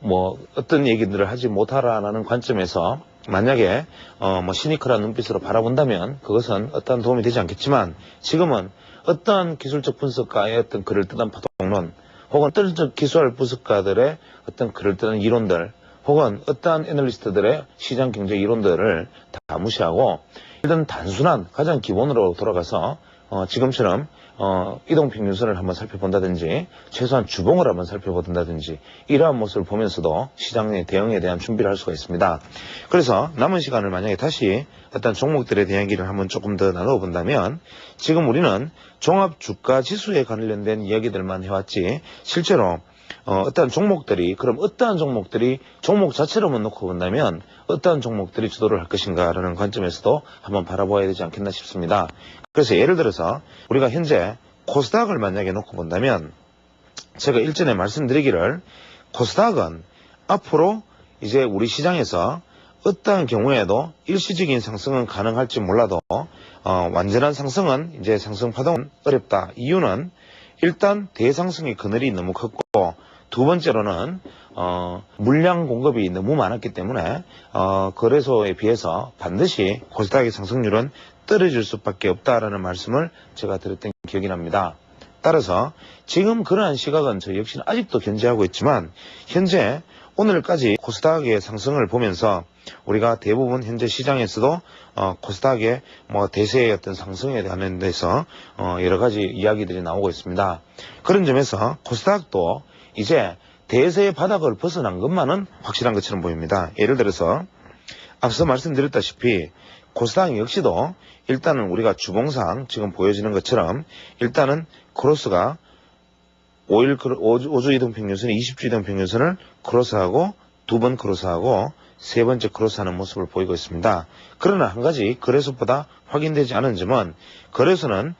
뭐 어떤 얘기들을 하지 못하라는 관점에서 만약에 뭐 시니컬한 눈빛으로 바라본다면 그것은 어떠한 도움이 되지 않겠지만, 지금은 어떠한 기술적 분석가의 어떤 그럴듯한 파동론, 혹은 어떤 기술 분석가들의 어떤 그럴듯한 이론들, 혹은 어떠한 애널리스트들의 시장 경제 이론들을 다 무시하고 일단 단순한 가장 기본으로 돌아가서 지금처럼 이동평균선을 한번 살펴본다든지 최소한 주봉을 한번 살펴본다든지 이러한 모습을 보면서도 시장의 대응에 대한 준비를 할 수가 있습니다. 그래서 남은 시간을 만약에 다시 어떤 종목들에 대한 얘기를 한번 조금 더 나눠본다면, 지금 우리는 종합주가지수에 관련된 이야기들만 해왔지 실제로 어떠한 종목들이, 그럼 어떠한 종목들이 종목 자체로만 놓고 본다면 어떠한 종목들이 주도를 할 것인가라는 관점에서도 한번 바라봐야 되지 않겠나 싶습니다. 그래서 예를 들어서 우리가 현재 코스닥을 만약에 놓고 본다면, 제가 일전에 말씀드리기를 코스닥은 앞으로 이제 우리 시장에서 어떠한 경우에도 일시적인 상승은 가능할지 몰라도 완전한 상승은, 이제 상승 파동은 어렵다. 이유는 일단 대상승의 그늘이 너무 컸고, 두 번째로는 물량 공급이 너무 많았기 때문에 거래소에 비해서 반드시 코스닥의 상승률은 떨어질 수밖에 없다라는 말씀을 제가 드렸던 기억이 납니다. 따라서 지금 그러한 시각은 저 역시는 아직도 견지하고 있지만, 현재 오늘까지 코스닥의 상승을 보면서 우리가 대부분 현재 시장에서도 코스닥의 뭐 대세의 어떤 상승에 대한 데서 여러 가지 이야기들이 나오고 있습니다. 그런 점에서 코스닥도 이제 대세의 바닥을 벗어난 것만은 확실한 것처럼 보입니다. 예를 들어서 앞서 말씀드렸다시피 코스닥 역시도 일단은 우리가 주봉상 지금 보여지는 것처럼 일단은 크로스가 5주 이동평균선, 20주 이동평균선을 크로스하고 두 번 크로스하고 세 번째 크로스하는 모습을 보이고 있습니다. 그러나 한 가지 거래소보다 확인되지 않은 점은, 거래소는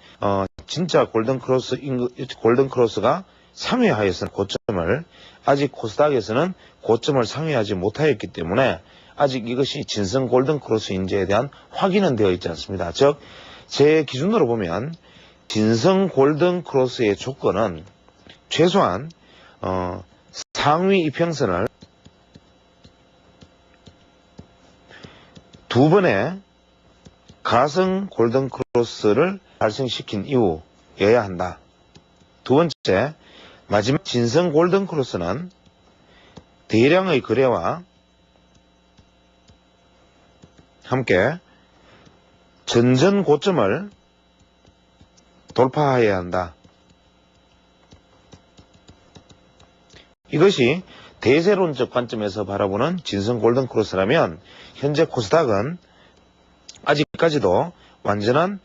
진짜 골든크로스가 상회하였던 고점을 아직 코스닥에서는 고점을 상회하지 못하였기 때문에 아직 이것이 진성 골든크로스인지에 대한 확인은 되어 있지 않습니다. 즉 제 기준으로 보면 진성 골든크로스의 조건은 최소한 상위 이평선을 두 번의 가성 골든크로스를 발생시킨 이유여야 한다. 두 번째, 마지막 진성 골든크로스는 대량의 거래와 함께 전전 고점을 돌파해야 한다. 이것이 대세론적 관점에서 바라보는 진성 골든크로스라면 현재 코스닥은 아직까지도 완전한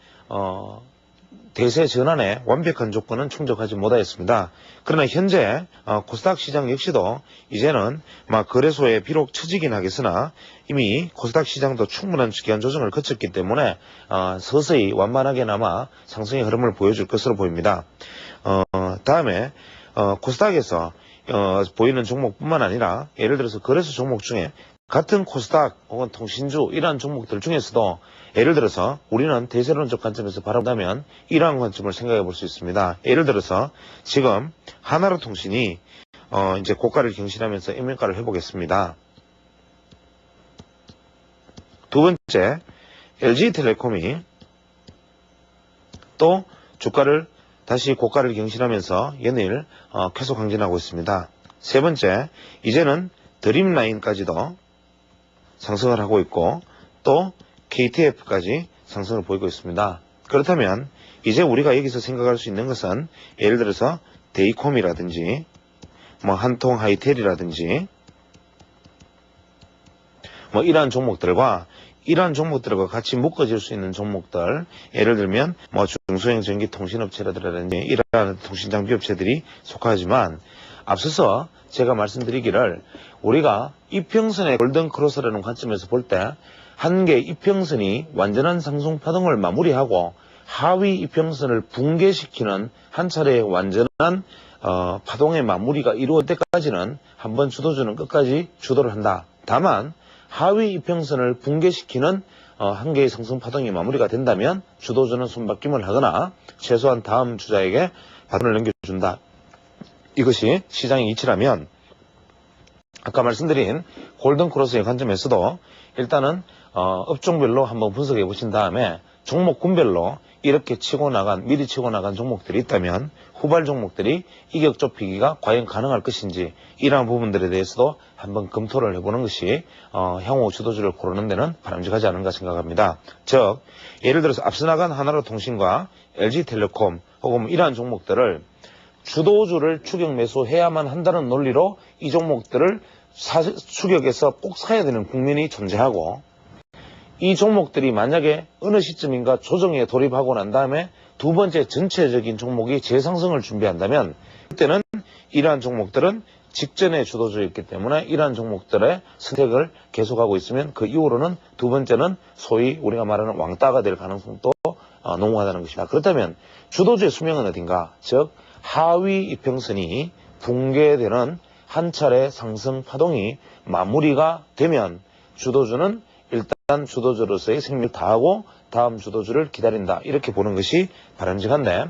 대세 전환에 완벽한 조건은 충족하지 못하였습니다. 그러나 현재 코스닥 시장 역시도 이제는 거래소에 비록 처지긴 하겠으나 이미 코스닥 시장도 충분한 기간 조정을 거쳤기 때문에 서서히 완만하게나마 상승의 흐름을 보여줄 것으로 보입니다. 다음에 코스닥에서 보이는 종목뿐만 아니라 예를 들어서 거래소 종목 중에 같은 코스닥 혹은 통신주 이러한 종목들 중에서도 예를 들어서 우리는 대세론적 관점에서 바라보면 이러한 관점을 생각해 볼 수 있습니다. 예를 들어서 지금 하나로통신이 이제 고가를 경신하면서 액면가를 회복했습니다. 두 번째, LG텔레콤이 또 주가를 다시 고가를 경신하면서 연일 계속 강진하고 있습니다. 세 번째, 이제는 드림라인까지도 상승을 하고 있고 또 KTF까지 상승을 보이고 있습니다. 그렇다면 이제 우리가 여기서 생각할 수 있는 것은 예를 들어서 데이콤이라든지 한통 하이텔이라든지 이러한 종목들과 같이 묶어질 수 있는 종목들, 예를 들면 중소형 전기 통신업체라든지 이러한 통신장비업체들이 속하지만 앞서서 제가 말씀드리기를 우리가 이평선의 골든크로스라는 관점에서 볼 때 한계 이평선이 완전한 상승 파동을 마무리하고 하위 이평선을 붕괴시키는 한 차례의 완전한 파동의 마무리가 이루어질 때까지는 한번 주도주는 끝까지 주도를 한다. 다만 하위 이평선을 붕괴시키는 한 개의 상승 파동이 마무리가 된다면 주도주는 손바뀜을 하거나 최소한 다음 주자에게 바톤을 넘겨준다. 이것이 시장의 이치라면 아까 말씀드린 골든크로스의 관점에서도 일단은 업종별로 한번 분석해 보신 다음에 종목군별로 이렇게 미리 치고 나간 종목들이 있다면 후발 종목들이 이격 좁히기가 과연 가능할 것인지 이러한 부분들에 대해서도 한번 검토를 해보는 것이 향후 주도주를 고르는 데는 바람직하지 않은가 생각합니다. 즉 예를 들어서 앞서 나간 하나로통신과 LG텔레콤 혹은 이러한 종목들을 주도주를 추격 매수해야만 한다는 논리로 이 종목들을 추격해서 꼭 사야 되는 국면이 존재하고 이 종목들이 만약에 어느 시점인가 조정에 돌입하고 난 다음에 두 번째 전체적인 종목이 재상승을 준비한다면 그때는 이러한 종목들은 직전에 주도주였기 때문에 이러한 종목들의 선택을 계속하고 있으면 그 이후로는 두 번째는 소위 우리가 말하는 왕따가 될 가능성도 농후하다는 것이다. 그렇다면 주도주의 수명은 어딘가? 즉 하위 이평선이 붕괴되는 한 차례 상승 파동이 마무리가 되면 주도주는 일단 주도주로서의 생명을 다하고 다음 주도주를 기다린다. 이렇게 보는 것이 바람직한데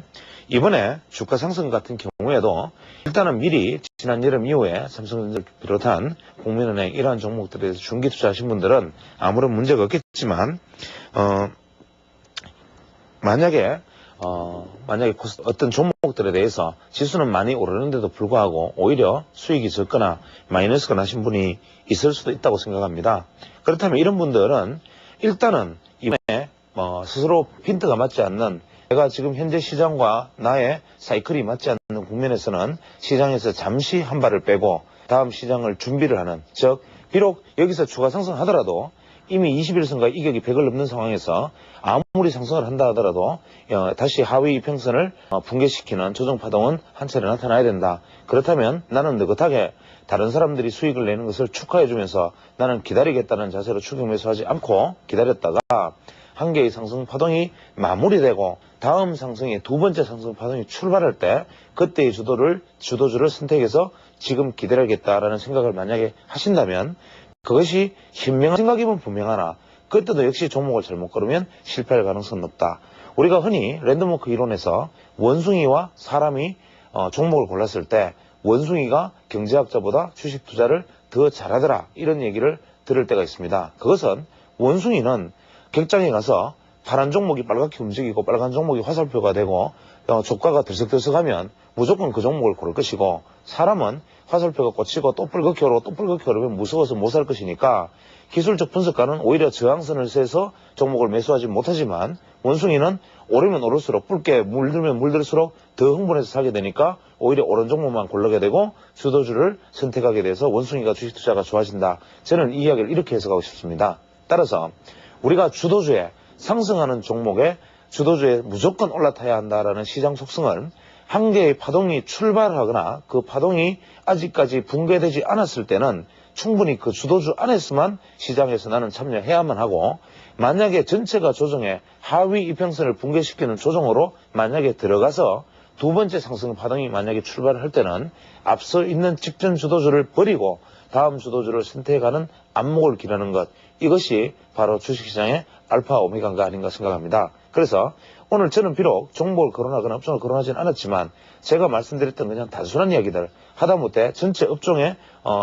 이번에 주가 상승 같은 경우에도 일단은 미리 지난 여름 이후에 삼성전자를 비롯한 국민은행 이러한 종목들에 대해서 중기 투자하신 분들은 아무런 문제가 없겠지만 만약에 어떤 종목들에 대해서 지수는 많이 오르는데도 불구하고 오히려 수익이 적거나 마이너스가 나신 분이 있을 수도 있다고 생각합니다. 그렇다면 이런 분들은 일단은 이번에 스스로 핀트가 맞지 않는 내가 지금 현재 시장과 나의 사이클이 맞지 않는 국면에서는 시장에서 잠시 한 발을 빼고 다음 시장을 준비를 하는, 즉 비록 여기서 추가 상승하더라도 이미 21선과 이격이 100을 넘는 상황에서 아무리 상승을 한다 하더라도 다시 하위 이평선을 붕괴시키는 조정파동은 한 차례 나타나야 된다. 그렇다면 나는 느긋하게 다른 사람들이 수익을 내는 것을 축하해주면서 나는 기다리겠다는 자세로 추격 매수하지 않고 기다렸다가 한 개의 상승 파동이 마무리되고 다음 상승의 두 번째 상승 파동이 출발할 때 그때의 주도주를 선택해서 지금 기다려야겠다라는 생각을 만약에 하신다면 그것이 현명한 생각이면 분명하나 그때도 역시 종목을 잘못 고르면 실패할 가능성은 높다. 우리가 흔히 랜덤워크 이론에서 원숭이와 사람이 종목을 골랐을 때 원숭이가 경제학자보다 주식 투자를 더 잘하더라 이런 얘기를 들을 때가 있습니다. 그것은 원숭이는 객장에 가서 파란 종목이 빨갛게 움직이고 빨간 종목이 화살표가 되고 주가가 들썩들썩하면 무조건 그 종목을 고를 것이고, 사람은 화살표가 꽂히고 또 붉게 오르고 또 붉게 오르면 무서워서 못 살 것이니까 기술적 분석가는 오히려 저항선을 세서 종목을 매수하지 못하지만, 원숭이는 오르면 오를수록 붉게 물들면 물들수록 더 흥분해서 사게 되니까 오히려 오른 종목만 고르게 되고 주도주를 선택하게 돼서 원숭이가 주식 투자가 좋아진다. 저는 이 이야기를 이렇게 해석하고 싶습니다. 따라서 우리가 주도주에 상승하는 종목에 주도주에 무조건 올라타야 한다라는 시장 속성을 한 개의 파동이 출발하거나 그 파동이 아직까지 붕괴되지 않았을 때는 충분히 그 주도주 안에서만 시장에서 나는 참여해야만 하고, 만약에 전체가 조정에 하위 이평선을 붕괴시키는 조정으로 만약에 들어가서 두 번째 상승 파동이 만약에 출발을 할 때는 앞서 있는 직전 주도주를 버리고 다음 주도주를 선택하는 안목을 기르는 것, 이것이 바로 주식시장의 알파 오메가가 아닌가 생각합니다. 그래서 오늘 저는 비록 종목을 거론하거나 업종을 거론하지는 않았지만 제가 말씀드렸던 그냥 단순한 이야기들 하다못해 전체 업종의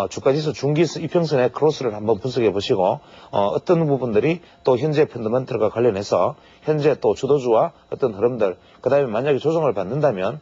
주가지수 중기수 이평선의 크로스를 한번 분석해 보시고 어떤 부분들이 또 현재 펀더멘털과 관련해서 현재 또 주도주와 어떤 흐름들, 그 다음에 만약에 조정을 받는다면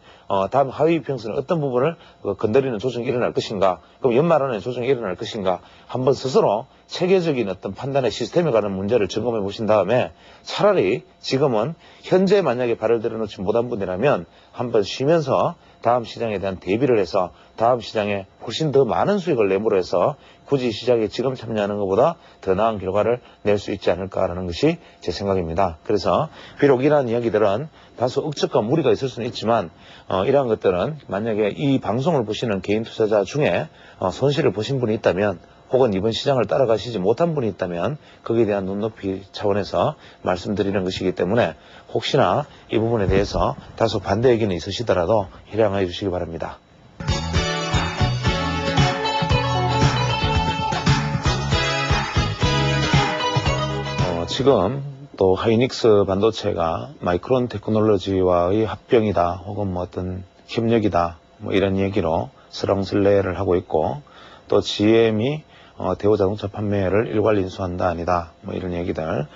다음 하위 이평선의 어떤 부분을 건드리는 조정이 일어날 것인가, 그럼 연말 안에 조정이 일어날 것인가, 한번 스스로 체계적인 어떤 판단의 시스템에 관한 문제를 점검해 보신 다음에 차라리 지금은 현재 만약에 발을 들여놓지 못한 분이라면 한번 쉬면서 다음 시장에 대한 대비를 해서 다음 시장에 훨씬 더 많은 수익을 내므로 해서 굳이 시장에 지금 참여하는 것보다 더 나은 결과를 낼 수 있지 않을까라는 것이 제 생각입니다. 그래서 비록 이러한 이야기들은 다소 억측과 무리가 있을 수는 있지만 이러한 것들은 만약에 이 방송을 보시는 개인 투자자 중에 손실을 보신 분이 있다면, 혹은 이번 시장을 따라가시지 못한 분이 있다면 거기에 대한 눈높이 차원에서 말씀드리는 것이기 때문에 혹시나 이 부분에 대해서 다소 반대 의견이 있으시더라도 희량하여 주시기 바랍니다. 지금 또 하이닉스 반도체가 마이크론 테크놀로지와의 합병이다, 혹은 뭐 어떤 협력이다, 뭐 이런 얘기로 설왕설래를 하고 있고, 또 GM이 대우 자동차 판매를 일괄 인수한다 아니다, 뭐 이런 얘기들,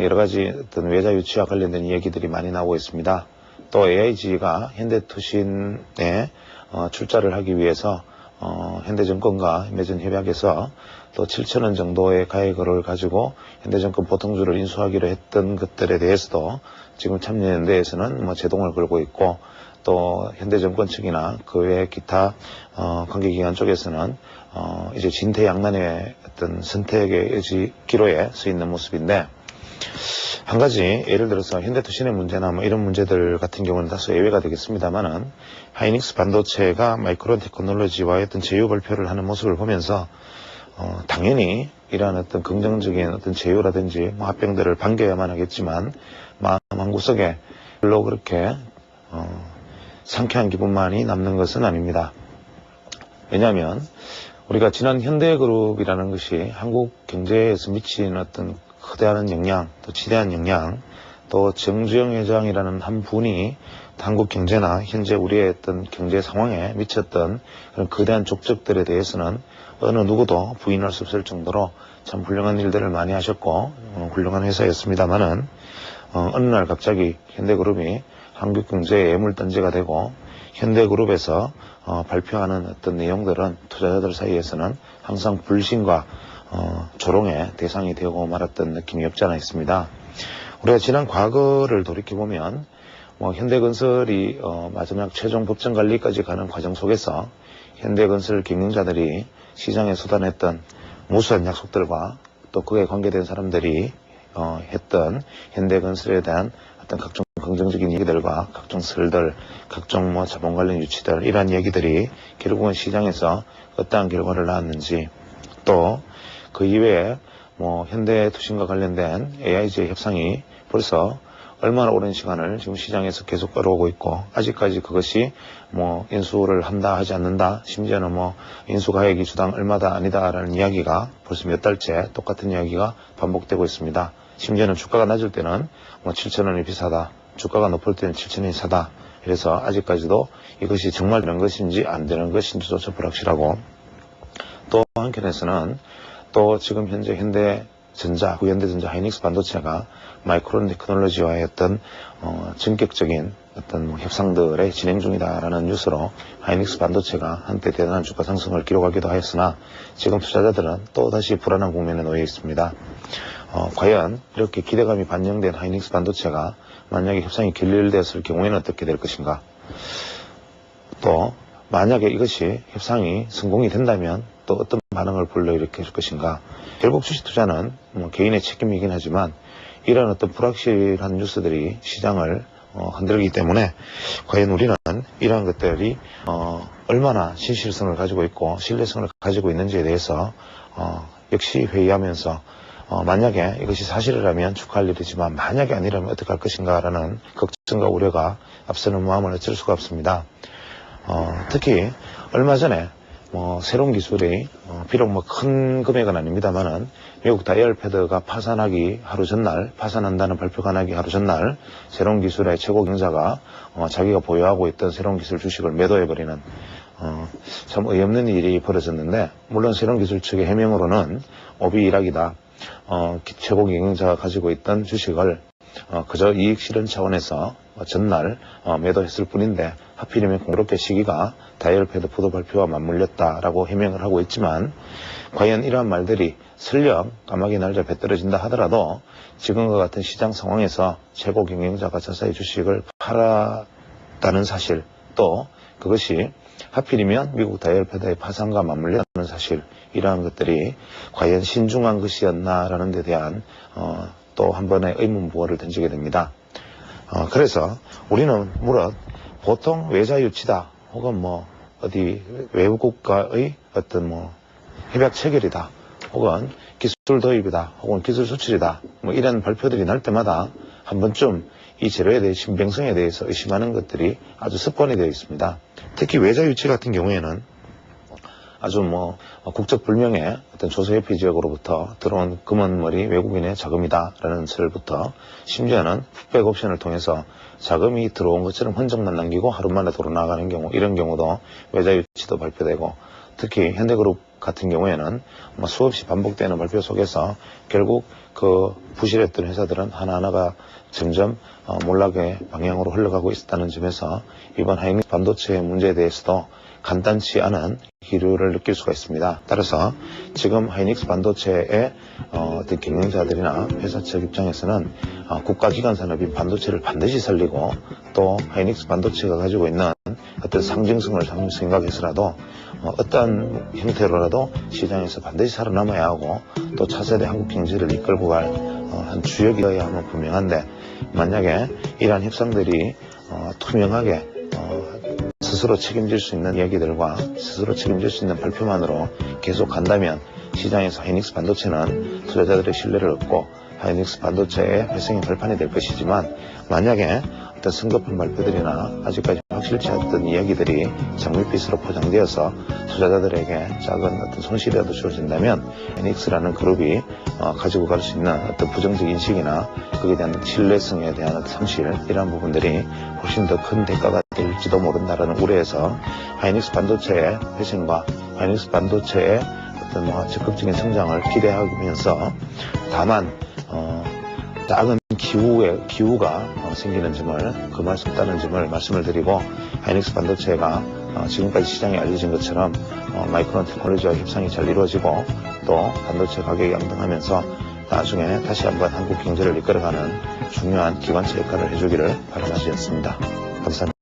여러 가지 어떤 외자 유치와 관련된 얘기들이 많이 나오고 있습니다. 또 AIG가 현대투신에 출자를 하기 위해서 현대증권과 맺은 협약에서 또 7,000원 정도의 가액을 가지고 현대증권 보통주를 인수하기로 했던 것들에 대해서도 지금 참여연대에서는 뭐 제동을 걸고 있고, 또 현대증권 측이나 그 외 기타 관계기관 쪽에서는 이제 진퇴양난의 어떤 선택의 의지 기로에 서 있는 모습인데, 한 가지 예를 들어서 현대투신의 문제나 뭐 이런 문제들 같은 경우는 다소 예외가 되겠습니다만은, 하이닉스 반도체가 마이크론 테크놀로지와의 어떤 제휴 발표를 하는 모습을 보면서 당연히 이러한 어떤 긍정적인 어떤 제휴라든지 뭐 합병들을 반겨야만 하겠지만, 마음 한구석에 별로 그렇게 상쾌한 기분만이 남는 것은 아닙니다. 왜냐하면 우리가 지난 현대그룹이라는 것이 한국 경제에서 미친 어떤 거대한 영향, 또 지대한 영향, 또 정주영 회장이라는 한 분이 한국 경제나 현재 우리의 어떤 경제 상황에 미쳤던 그런 거대한 족적들에 대해서는 어느 누구도 부인할 수 없을 정도로 참 훌륭한 일들을 많이 하셨고 훌륭한 회사였습니다만은 어느 날 갑자기 현대그룹이 한국 경제에 애물단지가 되고, 현대그룹에서 발표하는 어떤 내용들은 투자자들 사이에서는 항상 불신과 조롱의 대상이 되고 말았던 느낌이 없지 않아 있습니다. 우리가 지난 과거를 돌이켜보면 현대건설이 마지막 최종 법정 관리까지 가는 과정 속에서 현대건설 경영자들이 시장에 쏟아냈던 무수한 약속들과 또 그에 관계된 사람들이 했던 현대건설에 대한 어떤 각종 긍정적인 얘기들과 각종 설들, 각종 자본 관련 유치들, 이러한 얘기들이 결국은 시장에서 어떠한 결과를 낳았는지, 또 그 이외에 현대투신과 관련된 AIG의 협상이 벌써 얼마나 오랜 시간을 지금 시장에서 계속 끌어오고 있고, 아직까지 그것이 인수를 한다 하지 않는다, 심지어는 인수 가액이 주당 얼마다 아니다라는 이야기가 벌써 몇 달째 똑같은 이야기가 반복되고 있습니다. 심지어는 주가가 낮을 때는 7,000원이 비싸다, 주가가 높을 때는 7,000원이 싸다. 그래서 아직까지도 이것이 정말 되는 것인지 안 되는 것인지조차 불확실하고, 또 한편에서는 또 지금 현재 현대 전자, 현대전자 하이닉스 반도체가 마이크론 테크놀로지와의 어떤 전격적인 어떤 협상들의 진행 중이다라는 뉴스로 하이닉스 반도체가 한때 대단한 주가 상승을 기록하기도 하였으나 지금 투자자들은 또다시 불안한 국면에 놓여 있습니다. 과연 이렇게 기대감이 반영된 하이닉스 반도체가 만약에 협상이 결렬되었을 경우에는 어떻게 될 것인가? 또 만약에 이것이 협상이 성공이 된다면 또 어떤 반응을 불러일으킬 것인가? 결국 주식 투자는 개인의 책임이긴 하지만 이런 어떤 불확실한 뉴스들이 시장을 흔들기 때문에 과연 우리는 이러한 것들이 얼마나 진실성을 가지고 있고 신뢰성을 가지고 있는지에 대해서 역시 회의하면서 만약에 이것이 사실이라면 축하할 일이지만 만약에 아니라면 어떻게 할 것인가라는 걱정과 우려가 앞서는 마음을 어쩔 수가 없습니다. 특히 얼마 전에 새로운 기술이 비록 큰 금액은 아닙니다만은 미국 다이얼패드가 파산하기 하루 전날, 파산한다는 발표가 나기 하루 전날 새로운 기술의 최고 경자가 자기가 보유하고 있던 새로운 기술 주식을 매도해버리는 참 어이없는 일이 벌어졌는데, 물론 새로운 기술 측의 해명으로는 오비일학이다. 최고 경영자가 가지고 있던 주식을 그저 이익 실현 차원에서 전날 매도했을 뿐인데 하필이면 공교롭게 시기가 다이얼패드 포도 발표와 맞물렸다라고 해명을 하고 있지만, 과연 이러한 말들이 설령 까마귀 날자 배 떨어진다 하더라도 지금과 같은 시장 상황에서 최고 경영자가 자사의 주식을 팔았다는 사실, 또 그것이 하필이면 미국 다이얼패드의 파산과 맞물렸다는 사실, 이러한 것들이 과연 신중한 것이었나라는 데 대한 또 한 번의 의문부호를 던지게 됩니다. 그래서 우리는 물론 보통 외자 유치다, 혹은 어디 외국과의 어떤 협약 체결이다, 혹은 기술 도입이다, 혹은 기술 수출이다, 이런 발표들이 날 때마다 한 번쯤 이 재료에 대해 신빙성에 대해서 의심하는 것들이 아주 습관이 되어 있습니다. 특히 외자 유치 같은 경우에는 아주 국적 불명의 어떤 조세회피 지역으로부터 들어온 금은머리 외국인의 자금이다라는 설부터, 심지어는 풋백 옵션을 통해서 자금이 들어온 것처럼 흔적만 남기고 하루 만에 도로 나가는 경우, 이런 경우도 외자 유치도 발표되고, 특히 현대그룹 같은 경우에는 수없이 반복되는 발표 속에서 결국 그 부실했던 회사들은 하나하나가 점점 몰락의 방향으로 흘러가고 있었다는 점에서 이번 하이닉스 반도체의 문제에 대해서도 간단치 않은 기류를 느낄 수가 있습니다. 따라서 지금 하이닉스 반도체의 어떤 경영자들이나 회사 측 입장에서는 국가기관 산업인 반도체를 반드시 살리고, 또 하이닉스 반도체가 가지고 있는 어떤 상징성을 생각해서라도 어떤 형태로라도 시장에서 반드시 살아남아야 하고, 또 차세대 한국 경제를 이끌고 갈 한 주역이어야 하면 분명한데, 만약에 이러한 협상들이 투명하게 스스로 책임질 수 있는 이야기들과 스스로 책임질 수 있는 발표만으로 계속 간다면 시장에서 하이닉스 반도체는 투자자들의 신뢰를 얻고 하이닉스 반도체의 회생의 발판이 될 것이지만, 만약에 어떤 성급한 발표들이나 아직까지 확실치 않던 이야기들이 장밋빛으로 포장되어서 투자자들에게 작은 어떤 손실이라도 주어진다면 하이닉스라는 그룹이 가지고 갈 수 있는 어떤 부정적 인식이나 그에 대한 신뢰성에 대한 상실, 이러한 부분들이 훨씬 더 큰 대가가 될지도 모른다라는 우려에서 하이닉스 반도체의 회생과 하이닉스 반도체의 어떤 적극적인 성장을 기대하면서, 다만 작은 기우가 생기는 점을 금할 수 없다는 점을 말씀을 드리고, 하이닉스 반도체가 지금까지 시장에 알려진 것처럼 마이크론 테크놀로지와 협상이 잘 이루어지고, 또 반도체 가격이 양등하면서 나중에 다시 한번 한국 경제를 이끌어가는 중요한 기관차 역할을 해주기를 바라마지않습니다. 감사합니다.